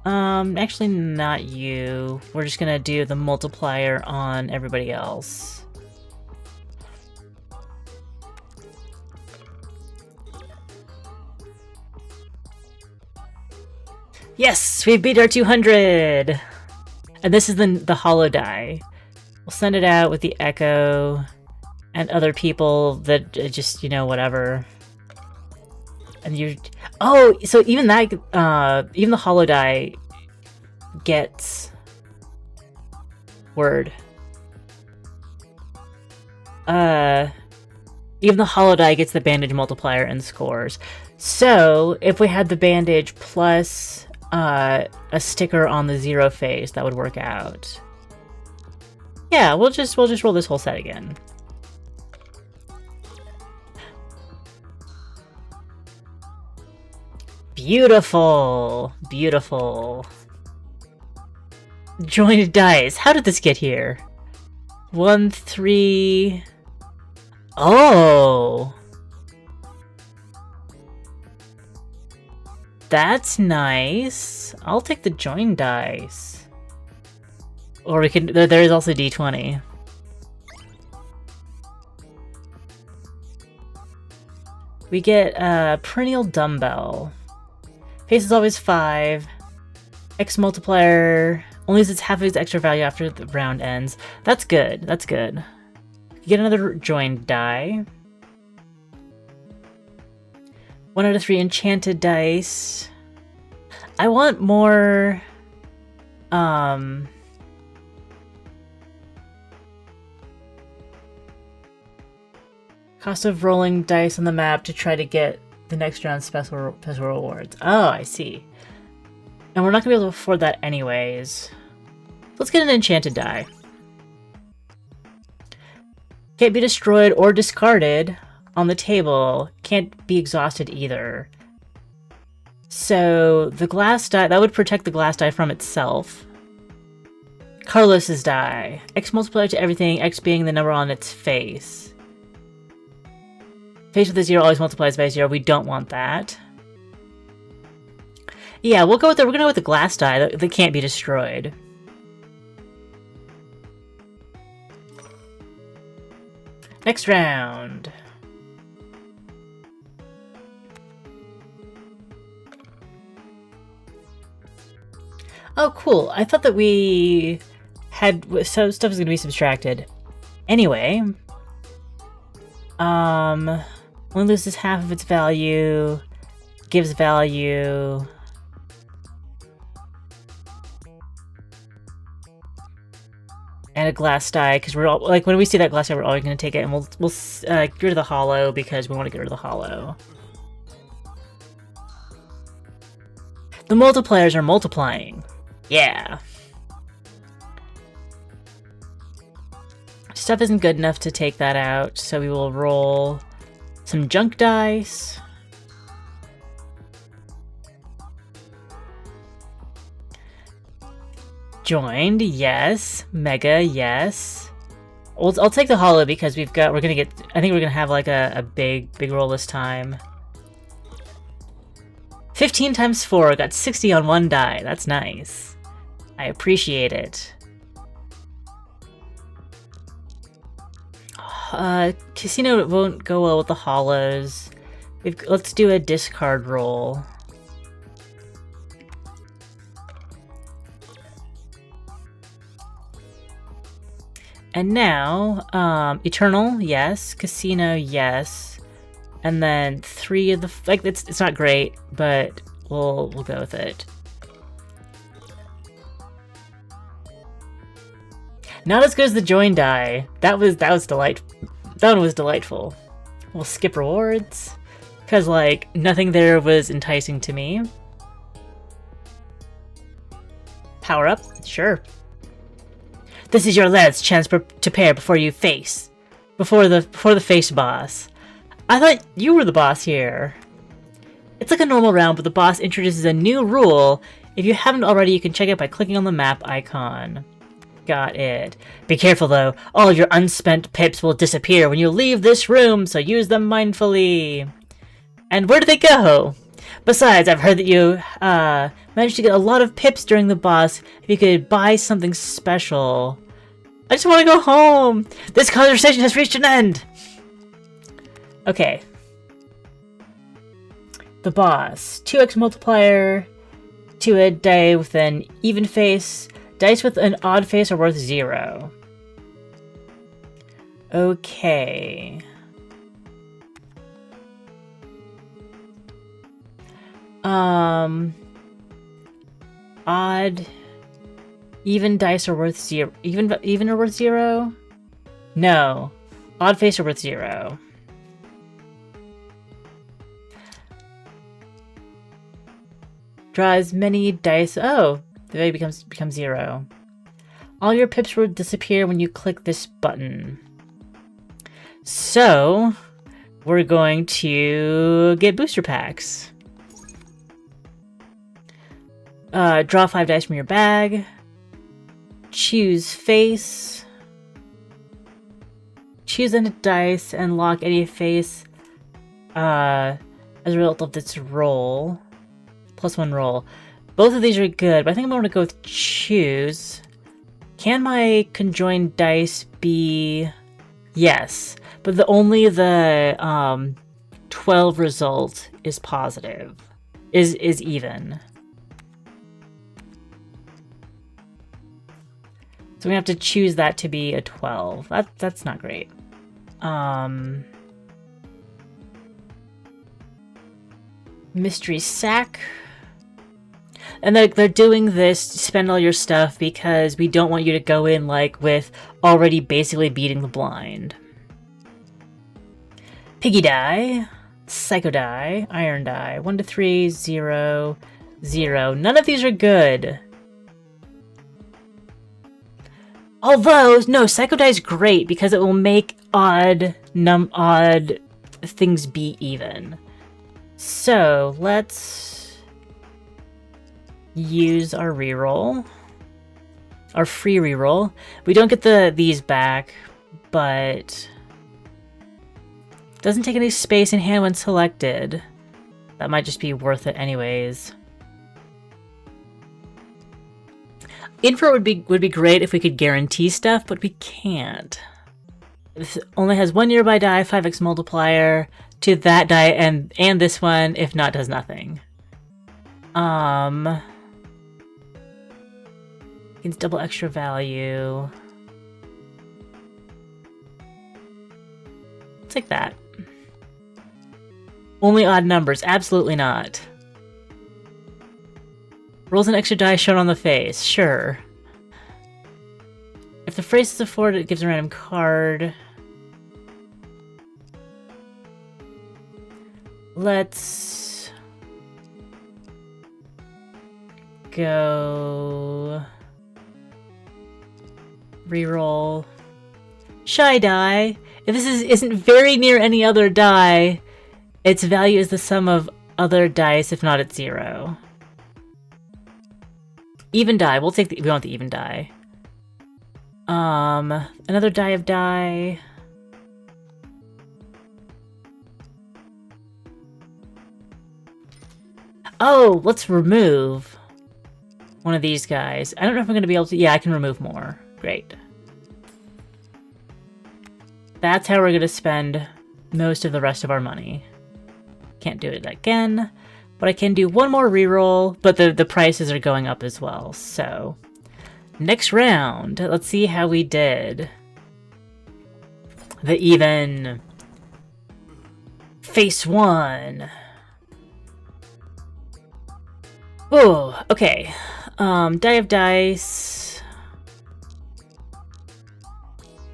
Actually not you. We're just gonna do the multiplier on everybody else. Yes! We beat our 200! And this is the hollow die. We'll send it out with the echo and other people that just, you know, whatever. And you... Oh! So even that, even the hollow die gets... Word. Even the hollow die gets the bandage multiplier and scores. So, if we had the bandage plus a sticker on the 0 face, that would work out. Yeah, we'll just roll this whole set again. Beautiful! Beautiful. Jointed dice. How did this get here? 1, 3... Oh! That's nice. I'll take the join dice. Or we can... There is also D20. We get a perennial dumbbell. Face is always 5. X multiplier only loses half of its extra value after the round ends. That's good. That's good. You get another joined die. 1 out of 3 enchanted dice. I want more... Cost of rolling dice on the map to try to get the next round's special rewards. Oh, I see. And we're not going to be able to afford that anyways. Let's get an enchanted die. Can't be destroyed or discarded on the table. Can't be exhausted either. So the glass die, that would protect the glass die from itself. Carlos's die. X multiplier to everything, X being the number on its face. Face with a 0 always multiplies by 0. We don't want that. Yeah, we'll go with we're gonna go with the glass die that can't be destroyed. Next round. Oh, cool. I thought that we had so stuff was gonna be subtracted. Anyway, one loses half of its value, gives value. And a glass die, because we're all like when we see that glass die, we're always gonna take it, and we'll get rid of the hollow because we want to get rid of the hollow. The multipliers are multiplying. Yeah. Stuff isn't good enough to take that out, so we will roll some junk dice. Joined, yes. Mega, yes. I'll take the hollow because we're gonna get, I think we're gonna have like a big roll this time. 15 times 4, got 60 on one die. That's nice. I appreciate it. Casino won't go well with the hollows. Let's do a discard roll. And now, Eternal, yes. Casino, yes. And then 3 of the... like, it's not great, but we'll go with it. Not as good as the join die. That was delightful. That one was delightful. We'll skip rewards. Because, like, nothing there was enticing to me. Power up? Sure. This is your last chance to pair before you face. Before the face boss. I thought you were the boss here. It's like a normal round, but the boss introduces a new rule. If you haven't already, you can check it by clicking on the map icon. Got it. Be careful though, all your unspent pips will disappear when you leave this room, so use them mindfully. And where do they go? Besides, I've heard that you managed to get a lot of pips during the boss. If you could buy something special. I just want to go home. This conversation has reached an end. Okay. The boss. 2x multiplier. 2-head die with an even face. Dice with an odd face are worth 0. Okay. Odd. Even dice are worth 0. Even are worth 0? No. Odd face are worth 0. Draw as many dice. Oh, the value becomes 0. All your pips will disappear when you click this button. So, we're going to get booster packs. Draw 5 dice from your bag. Choose face. Choose a dice and lock any face as a result of this roll. +1 roll. Both of these are good, but I think I'm going to go with choose. Can my conjoined dice be... Yes, but only the 12 result is positive. Is even. So we have to choose that to be a 12. That's not great. Mystery sack. And they're doing this to spend all your stuff because we don't want you to go in like with already basically beating the blind. Piggy die, Psycho die, Iron die, 1 to 3, 0, 0. None of these are good. Although, no, Psycho die is great because it will make odd things be even. So let's use our reroll, our free reroll. We don't get these back, but Doesn't take any space in hand when selected. That might just be worth it anyways. Info would be great if we could guarantee stuff, but we can't. This only has 1 nearby die, 5x multiplier to that die, and this one, if not, does nothing. Gains double extra value. Let's take that. Only odd numbers, absolutely not. Rolls an extra die shown on the face, sure. If the phrase is afforded, it gives a random card. Let's go reroll shy die. If this isn't very near any other die, its value is the sum of other dice. If not, it's 0. Even die. We'll take we want the even die. Another die of die. Oh, let's remove one of these guys. I don't know if I'm going to be able to... Yeah, I can remove more. Great. That's how we're going to spend most of the rest of our money. Can't do it again, but I can do one more reroll, but the prices are going up as well. So, next round, let's see how we did. The even... Face 1. Oh, okay. Die of dice.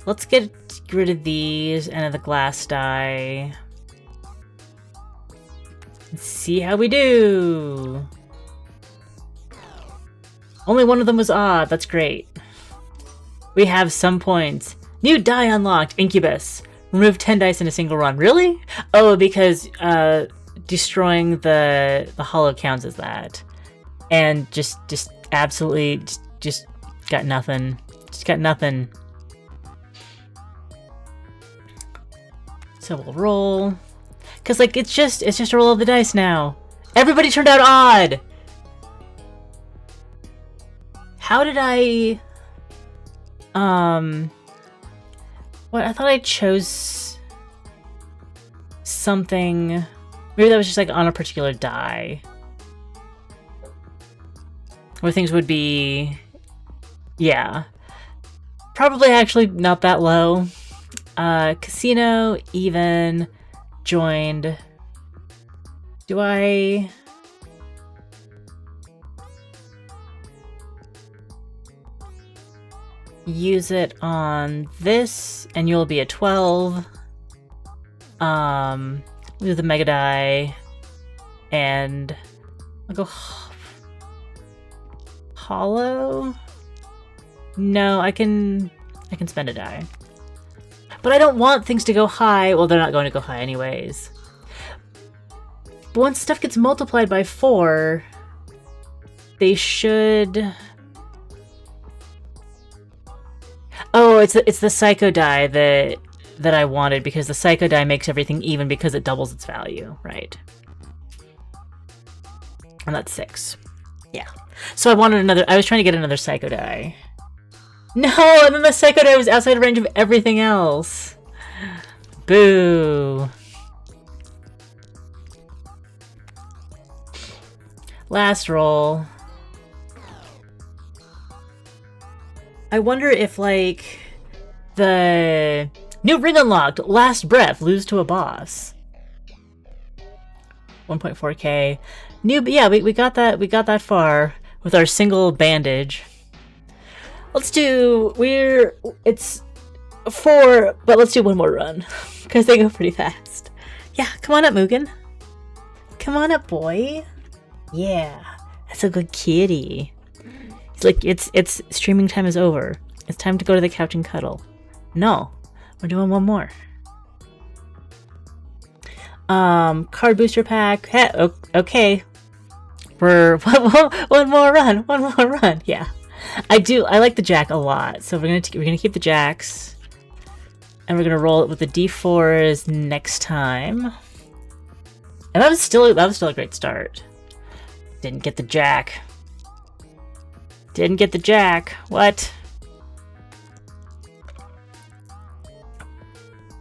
Let's get rid of these and of the glass die. Let's see how we do. Only one of them was odd. That's great. We have some points. New die unlocked. Incubus. Remove 10 dice in a single run. Really? Oh, because destroying the hollow counts as that. And just absolutely just got nothing. Just got nothing. So we'll roll. Cause like it's just a roll of the dice now. Everybody turned out odd. How did I what, I thought I chose something. Maybe that was just like on a particular die. Where things would be, yeah. Probably actually not that low. Casino, even, joined. Do I... use it on this, and you'll be a 12. Do the mega die, and I'll go hollow. No, I can spend a die, but I don't want things to go high. Well, they're not going to go high anyways. But once stuff gets multiplied by 4, they should. Oh, it's the Psycho die that I wanted, because the Psycho die makes everything even because it doubles its value, right? And that's 6. Yeah. So I wanted another. I was trying to get another Psycho die. No, and then the Psycho die was outside range of everything else. Boo. Last roll. I wonder if, like, the new ring unlocked, last breath, lose to a boss. 1.4k. New, yeah, we got that far with our single bandage. Let's do, it's 4, but let's do one more run, because they go pretty fast. Yeah, come on up, Mugen. Come on up, boy. Yeah, that's a good kitty. Like, it's streaming time is over. It's time to go to the couch and cuddle. No, we're doing one more. Card booster pack. Okay, we're one more run. Yeah, I like the Jack a lot, so we're gonna keep the Jacks. And we're gonna roll it with the d4s next time. And that was still a great start. Didn't get the jack. Didn't get the jack. What?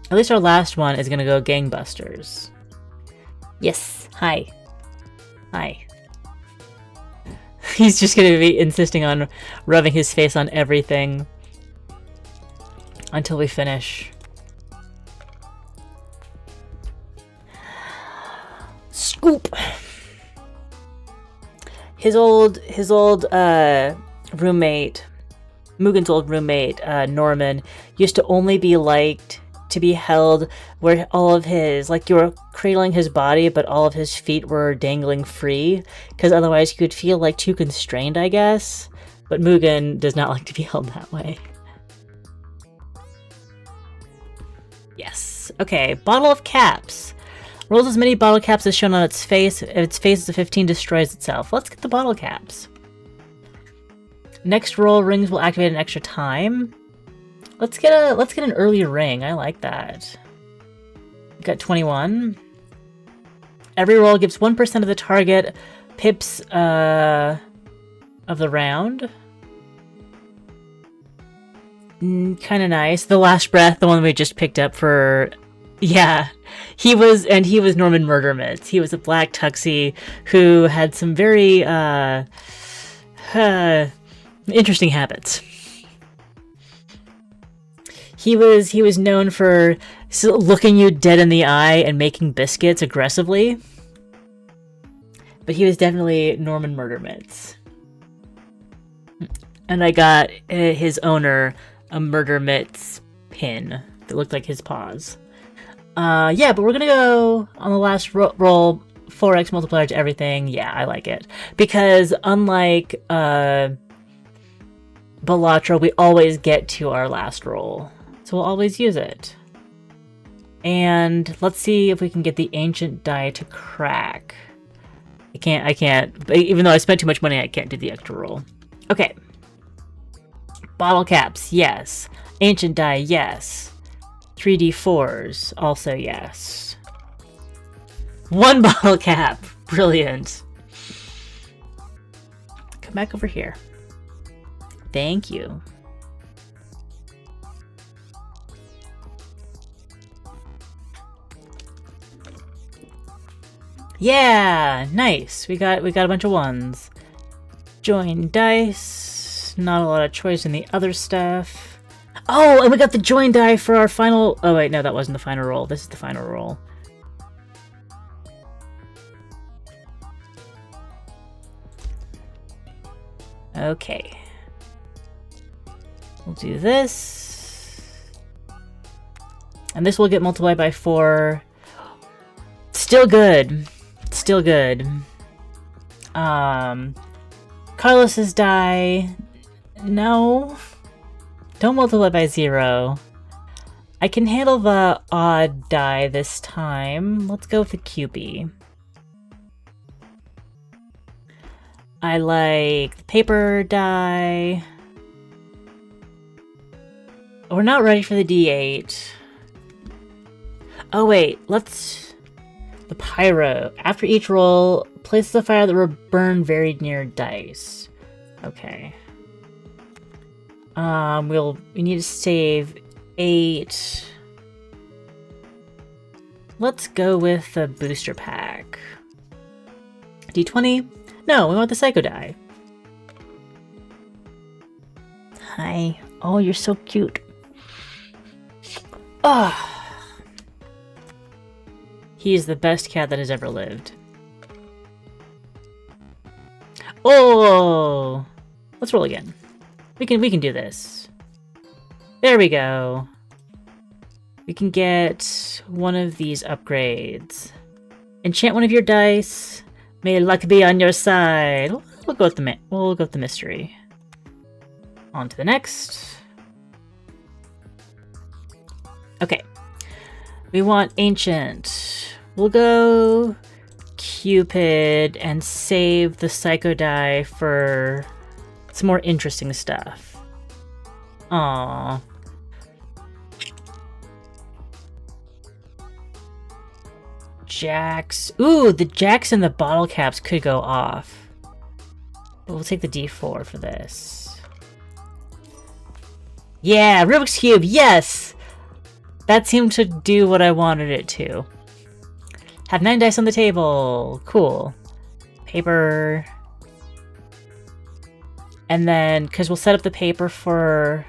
At least our last one is gonna go gangbusters. Yes. Hi. Hi. He's just gonna be insisting on rubbing his face on everything until we finish. Scoop. His old roommate, Mugen's old roommate, Norman, used to only be liked to be held where all of his, like, you were cradling his body, but all of his feet were dangling free, because otherwise he could feel like too constrained, I guess. But Mugen does not like to be held that way. Yes. Okay, bottle of caps. Rolls as many bottle caps as shown on its face. If its face is a 15, destroys itself. Let's get the bottle caps. Next roll, rings will activate an extra time. Let's get an early ring. I like that. We got 21. Every roll gives 1% of the target pips of the round. Kind of nice. The last breath, the one we just picked up for, yeah, he was Norman Murdermitz. He was a black tuxie who had some very interesting habits. He was known for looking you dead in the eye and making biscuits aggressively. But he was definitely Norman Murdermitz. And I got his owner a Murdermitz pin that looked like his paws. Yeah, but we're gonna go on the last roll, 4x multiplier to everything. Yeah, I like it. Because unlike Balatro, we always get to our last roll. So we'll always use it. And let's see if we can get the ancient die to crack. I can't, even though I spent too much money, I can't do the extra roll. Okay. Bottle caps, yes. Ancient die, yes. 3d4s, also yes. One bottle cap, brilliant. Come back over here. Thank you. Yeah, nice. We got a bunch of ones. Join dice. Not a lot of choice in the other stuff. Oh, and we got the join die for our final. Oh wait, no, that wasn't the final roll. This is the final roll. Okay. We'll do this. And this will get multiplied by 4. Still good. Still good. Carlos's die. No. Don't multiply by 0. I can handle the odd die this time. Let's go with the QB. I like the paper die. We're not ready for the D8. Oh wait, let's... The pyro. After each roll, place the fire that will burn very near dice. Okay. We need to save 8. Let's go with the booster pack. D20? No, we want the psycho die. Hi. Oh, you're so cute. Ah. He is the best cat that has ever lived. Oh! Let's roll again. We can do this. There we go. We can get one of these upgrades. Enchant one of your dice. May luck be on your side. We'll go with the mystery. On to the next. Okay. We want ancient. We'll go Cupid and save the psycho die for some more interesting stuff. Aww. jacks. Ooh, the jacks and the bottle caps could go off. But we'll take the D4 for this. Yeah, Rubik's Cube, yes! That seemed to do what I wanted it to. Have 9 dice on the table. Cool. Paper. And then, because we'll set up the paper for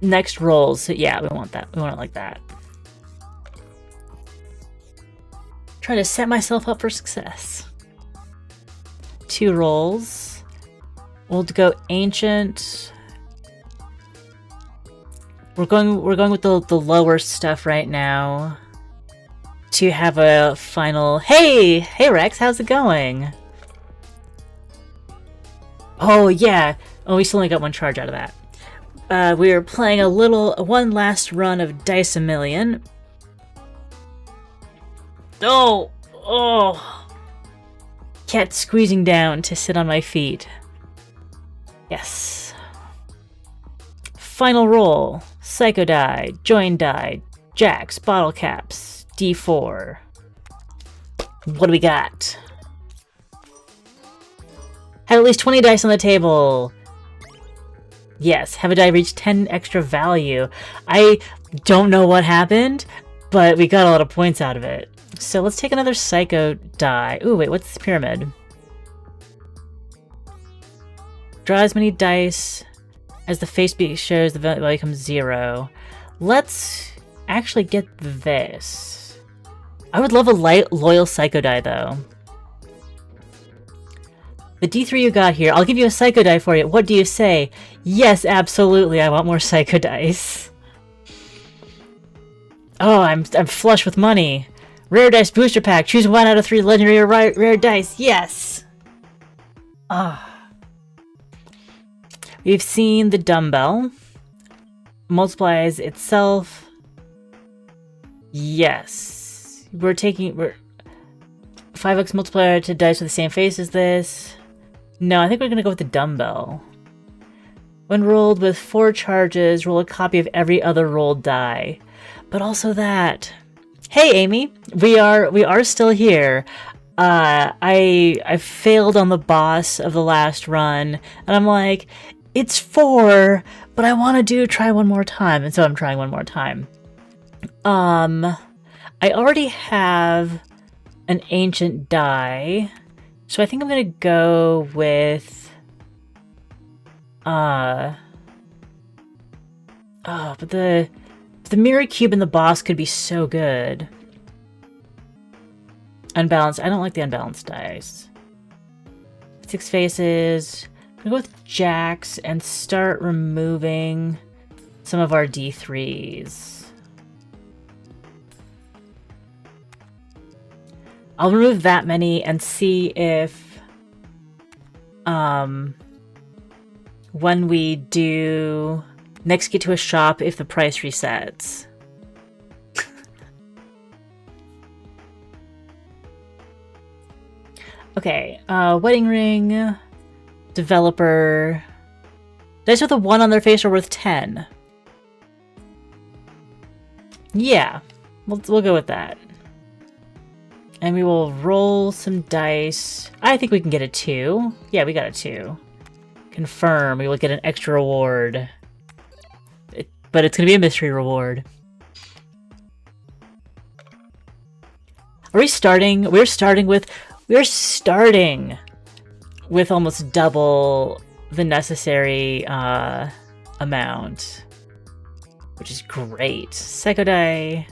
next rolls. So yeah, we want that. We want it like that. Trying to set myself up for success. 2 rolls. We'll go ancient. We're going with the lower stuff right now to have a final. Hey Rex, how's it going? Oh yeah. Oh, we still only got 1 charge out of that. We are playing one last run of Dice a Million. Oh, cat squeezing down to sit on my feet. Yes. Final roll. Psycho die, join die, jacks, bottle caps, D4. What do we got? Have at least 20 dice on the table. Yes, have a die reach 10 extra value. I don't know what happened, but we got a lot of points out of it. So let's take another Psycho die. Ooh, wait, what's this pyramid? Draw as many dice as the face shows, the value becomes 0. Let's actually get this. I would love a loyal Psycho die, though. The D3 you got here, I'll give you a Psycho die for you. What do you say? Yes, absolutely, I want more Psycho dice. Oh, I'm flush with money. Rare dice booster pack. Choose 1 out of 3 legendary or rare dice. Yes! Ah. We've seen the dumbbell. Multiplies itself. Yes. We're 5x multiplier to dice with the same face as this. No, I think we're gonna go with the dumbbell. When rolled with 4 charges, roll a copy of every other rolled die. But also that. Hey Amy, we are still here. I failed on the boss of the last run, and I'm like, it's 4, but I want to try one more time, and so I'm trying one more time. I already have an ancient die, so I think I'm gonna go with but the mirror cube and the boss could be so good. Unbalanced. I don't like the unbalanced dice. 6 faces. I'm gonna go with jacks and start removing some of our D3s. I'll remove that many and see if when we do next get to a shop, if the price resets. Okay, wedding ring, developer. Dice with a 1 on their face are worth 10. Yeah, we'll go with that. And we will roll some dice. I think we can get a 2. Yeah, we got a 2. Confirm, we will get an extra reward. But it's gonna be a mystery reward. Are we starting? We're starting with almost double the necessary amount, which is great. Psycho die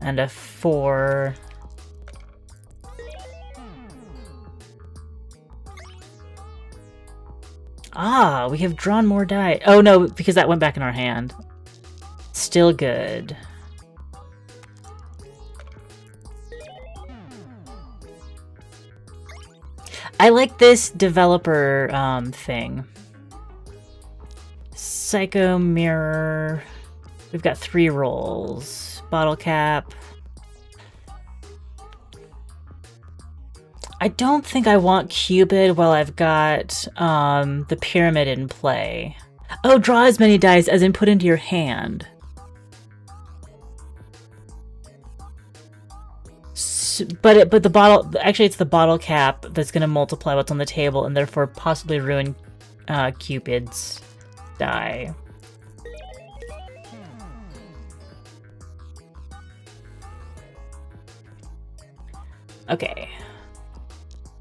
and a 4. Ah, we have drawn more die. Oh no, because that went back in our hand. Still good. I like this developer thing. Psycho mirror. We've got 3 rolls. Bottle cap. I don't think I want Cupid while I've got the pyramid in play. Oh, draw as many dice as in put into your hand. but the bottle, actually it's the bottle cap that's going to multiply what's on the table and therefore possibly ruin Cupid's die. Okay.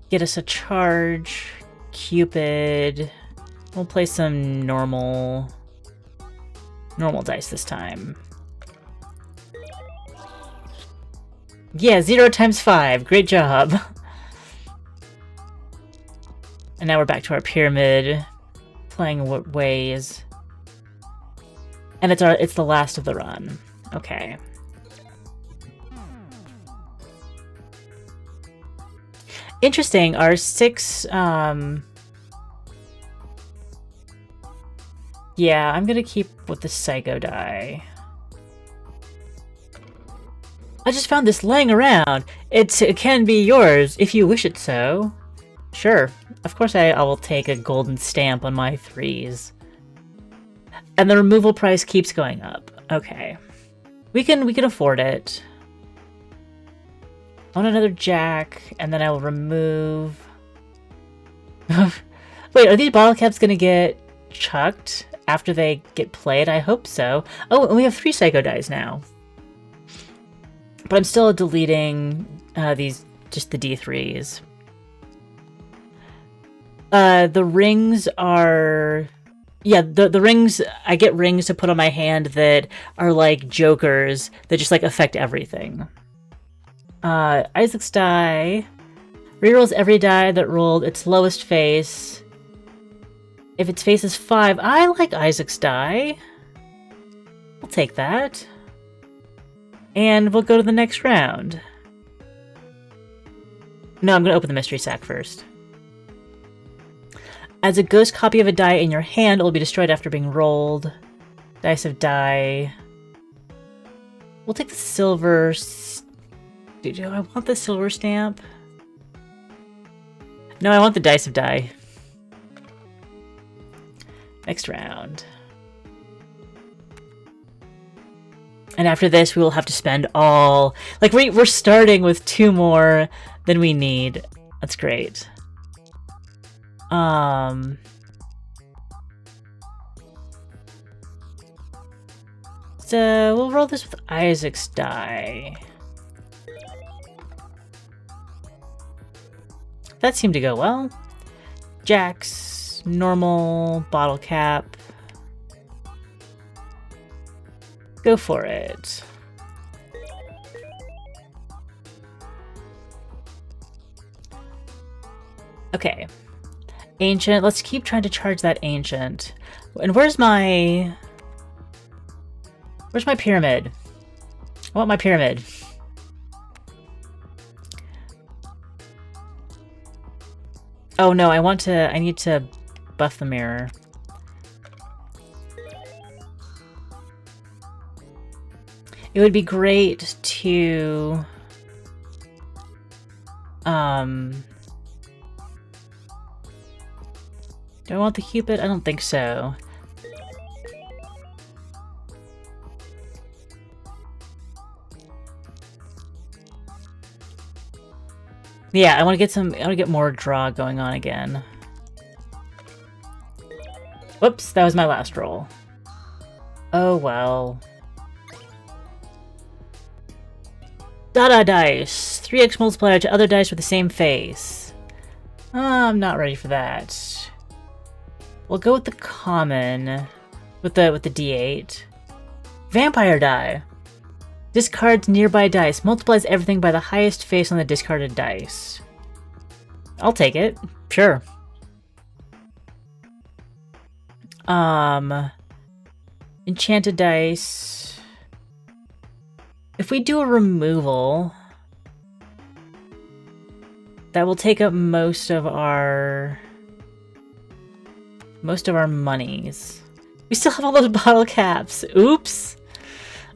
Get us a charge. Cupid. We'll play some normal dice this time. Yeah, 0 times 5. Great job. And now we're back to our pyramid. Playing what ways. And it's the last of the run. Okay. Interesting, our 6, yeah, I'm gonna keep with the Psycho die. I just found this laying around. It can be yours, if you wish it so. Sure, of course I will take a golden stamp on my 3s. And the removal price keeps going up. Okay. We can afford it. I want another jack, and then I will remove... Wait, are these bottle caps gonna get chucked after they get played? I hope so. Oh, and we have 3 Psycho dies now. But I'm still deleting just the D3s. The rings are... Yeah, the rings, I get rings to put on my hand that are like jokers that just like affect everything. Isaac's die. Rerolls every die that rolled its lowest face. If its face is 5, I like Isaac's die. I'll take that. And we'll go to the next round. No, I'm going to open the mystery sack first. As a ghost copy of a die in your hand, it will be destroyed after being rolled. Dice of die. We'll take the silver... Do I want the silver stamp? No, I want the dice of die. Next round. And after this, we will have to spend all... Like, we're starting with 2 more than we need. That's great. So, we'll roll this with Isaac's die. That seemed to go well. Jacks, normal, bottle cap. Go for it. Okay. Ancient. Let's keep trying to charge that ancient. And where's my pyramid? I want my pyramid. Oh no, I need to buff the mirror. It would be great to... Do I want the Cupid? I don't think so. Yeah, I want to get more draw going on again. Whoops, that was my last roll. Oh well. Dada dice. 3x multiplier to other dice with the same face. I'm not ready for that. We'll go with the common. With the D8. Vampire die. Discards nearby dice. Multiplies everything by the highest face on the discarded dice. I'll take it. Sure. Enchanted dice. If we do a removal, that will take up most of our monies. We still have all those bottle caps. Oops.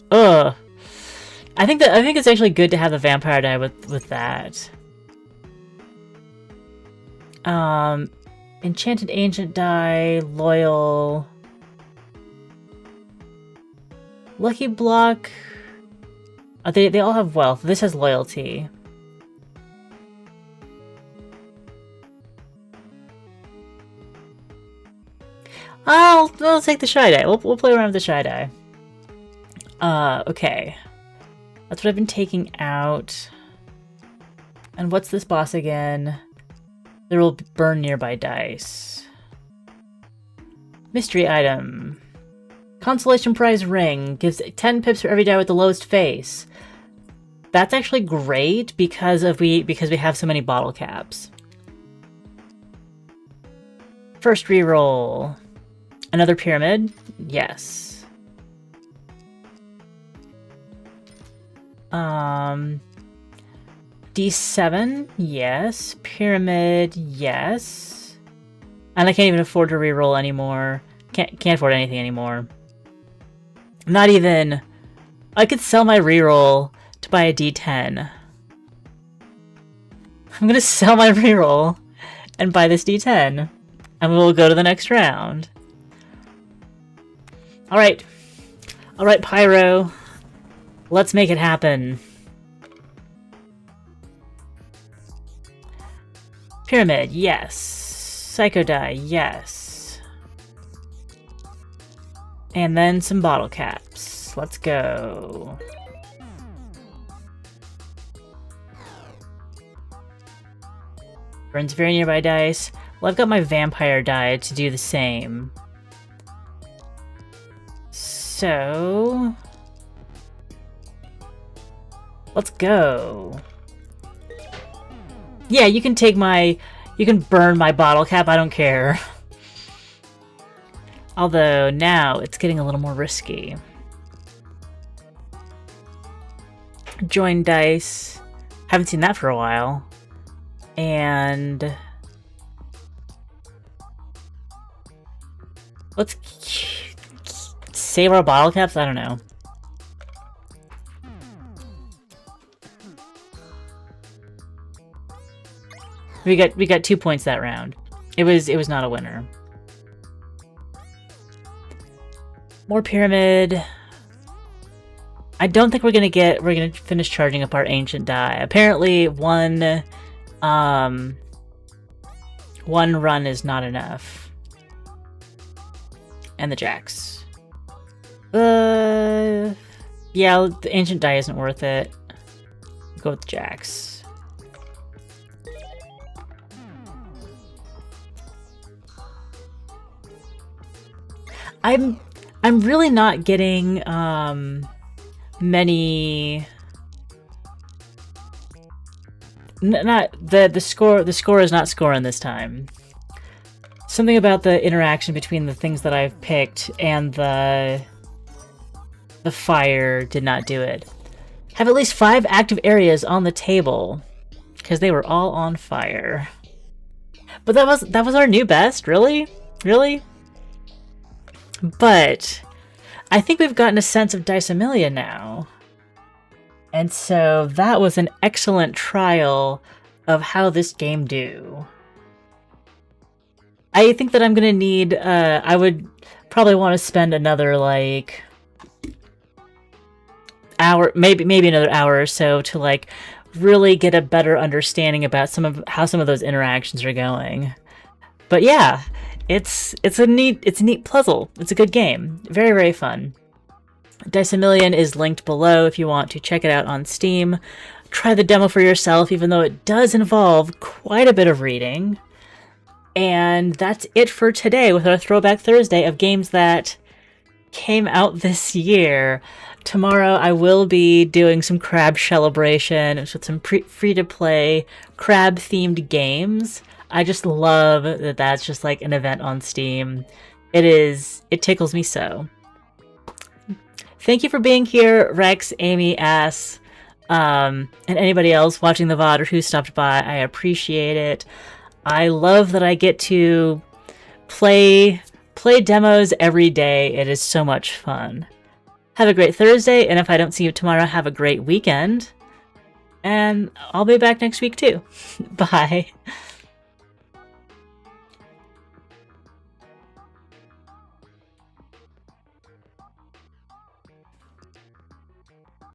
Ugh. I think it's actually good to have the vampire die with that. Enchanted ancient die, loyal. Lucky block. They all have wealth. This has loyalty. I'll take the shy die. We'll play around with the shy die. Okay. That's what I've been taking out. And what's this boss again? There will burn nearby dice. Mystery item. Consolation prize ring. Gives 10 pips for every die with the lowest face. That's actually great because we have so many bottle caps. First reroll. Another pyramid? Yes. D7? Yes. Pyramid? Yes. And I can't even afford to reroll anymore. Can't afford anything anymore. Not even... I could sell my reroll to buy a D10. I'm gonna sell my reroll and buy this D10. And we'll go to the next round. Alright. Alright, Pyro. Let's make it happen. Pyramid, yes. Psycho die, yes. And then some bottle caps. Let's go. Burns very nearby dice. Well, I've got my vampire die to do the same. So... let's go. Yeah, you can take my... you can burn my bottle cap, I don't care. Although, now it's getting a little more risky. Join dice. Haven't seen that for a while. And... let's save our bottle caps? I don't know. We got 2 points that round. It was not a winner. More pyramid. I don't think we're gonna finish charging up our ancient die. Apparently one run is not enough. And the jacks. Yeah, the ancient die isn't worth it. Go with the jacks. I'm really not getting many. Not the score. The score is not scoring this time. Something about the interaction between the things that I've picked and the fire did not do it. Have at least 5 active areas on the table because they were all on fire. But that was our new best, really? But I think we've gotten a sense of Dice A Million now. And so that was an excellent trial of how this game do. I think that I'm gonna need, I would probably want to spend another, like, hour, maybe another hour or so to, like, really get a better understanding about how some of those interactions are going. But yeah, it's a neat puzzle. It's a good game. Very, very fun. Dice A Million is linked below if you want to check it out on Steam. Try the demo for yourself, even though it does involve quite a bit of reading. And that's it for today with our Throwback Thursday of games that came out this year. Tomorrow I will be doing some Crab Celebration with some free-to-play crab-themed games. I just love that that's just like an event on Steam. It tickles me so. Thank you for being here, Rex, Amy, Ass, and anybody else watching the VOD or who stopped by. I appreciate it. I love that I get to play demos every day. It is so much fun. Have a great Thursday, and if I don't see you tomorrow, have a great weekend. And I'll be back next week too. Bye.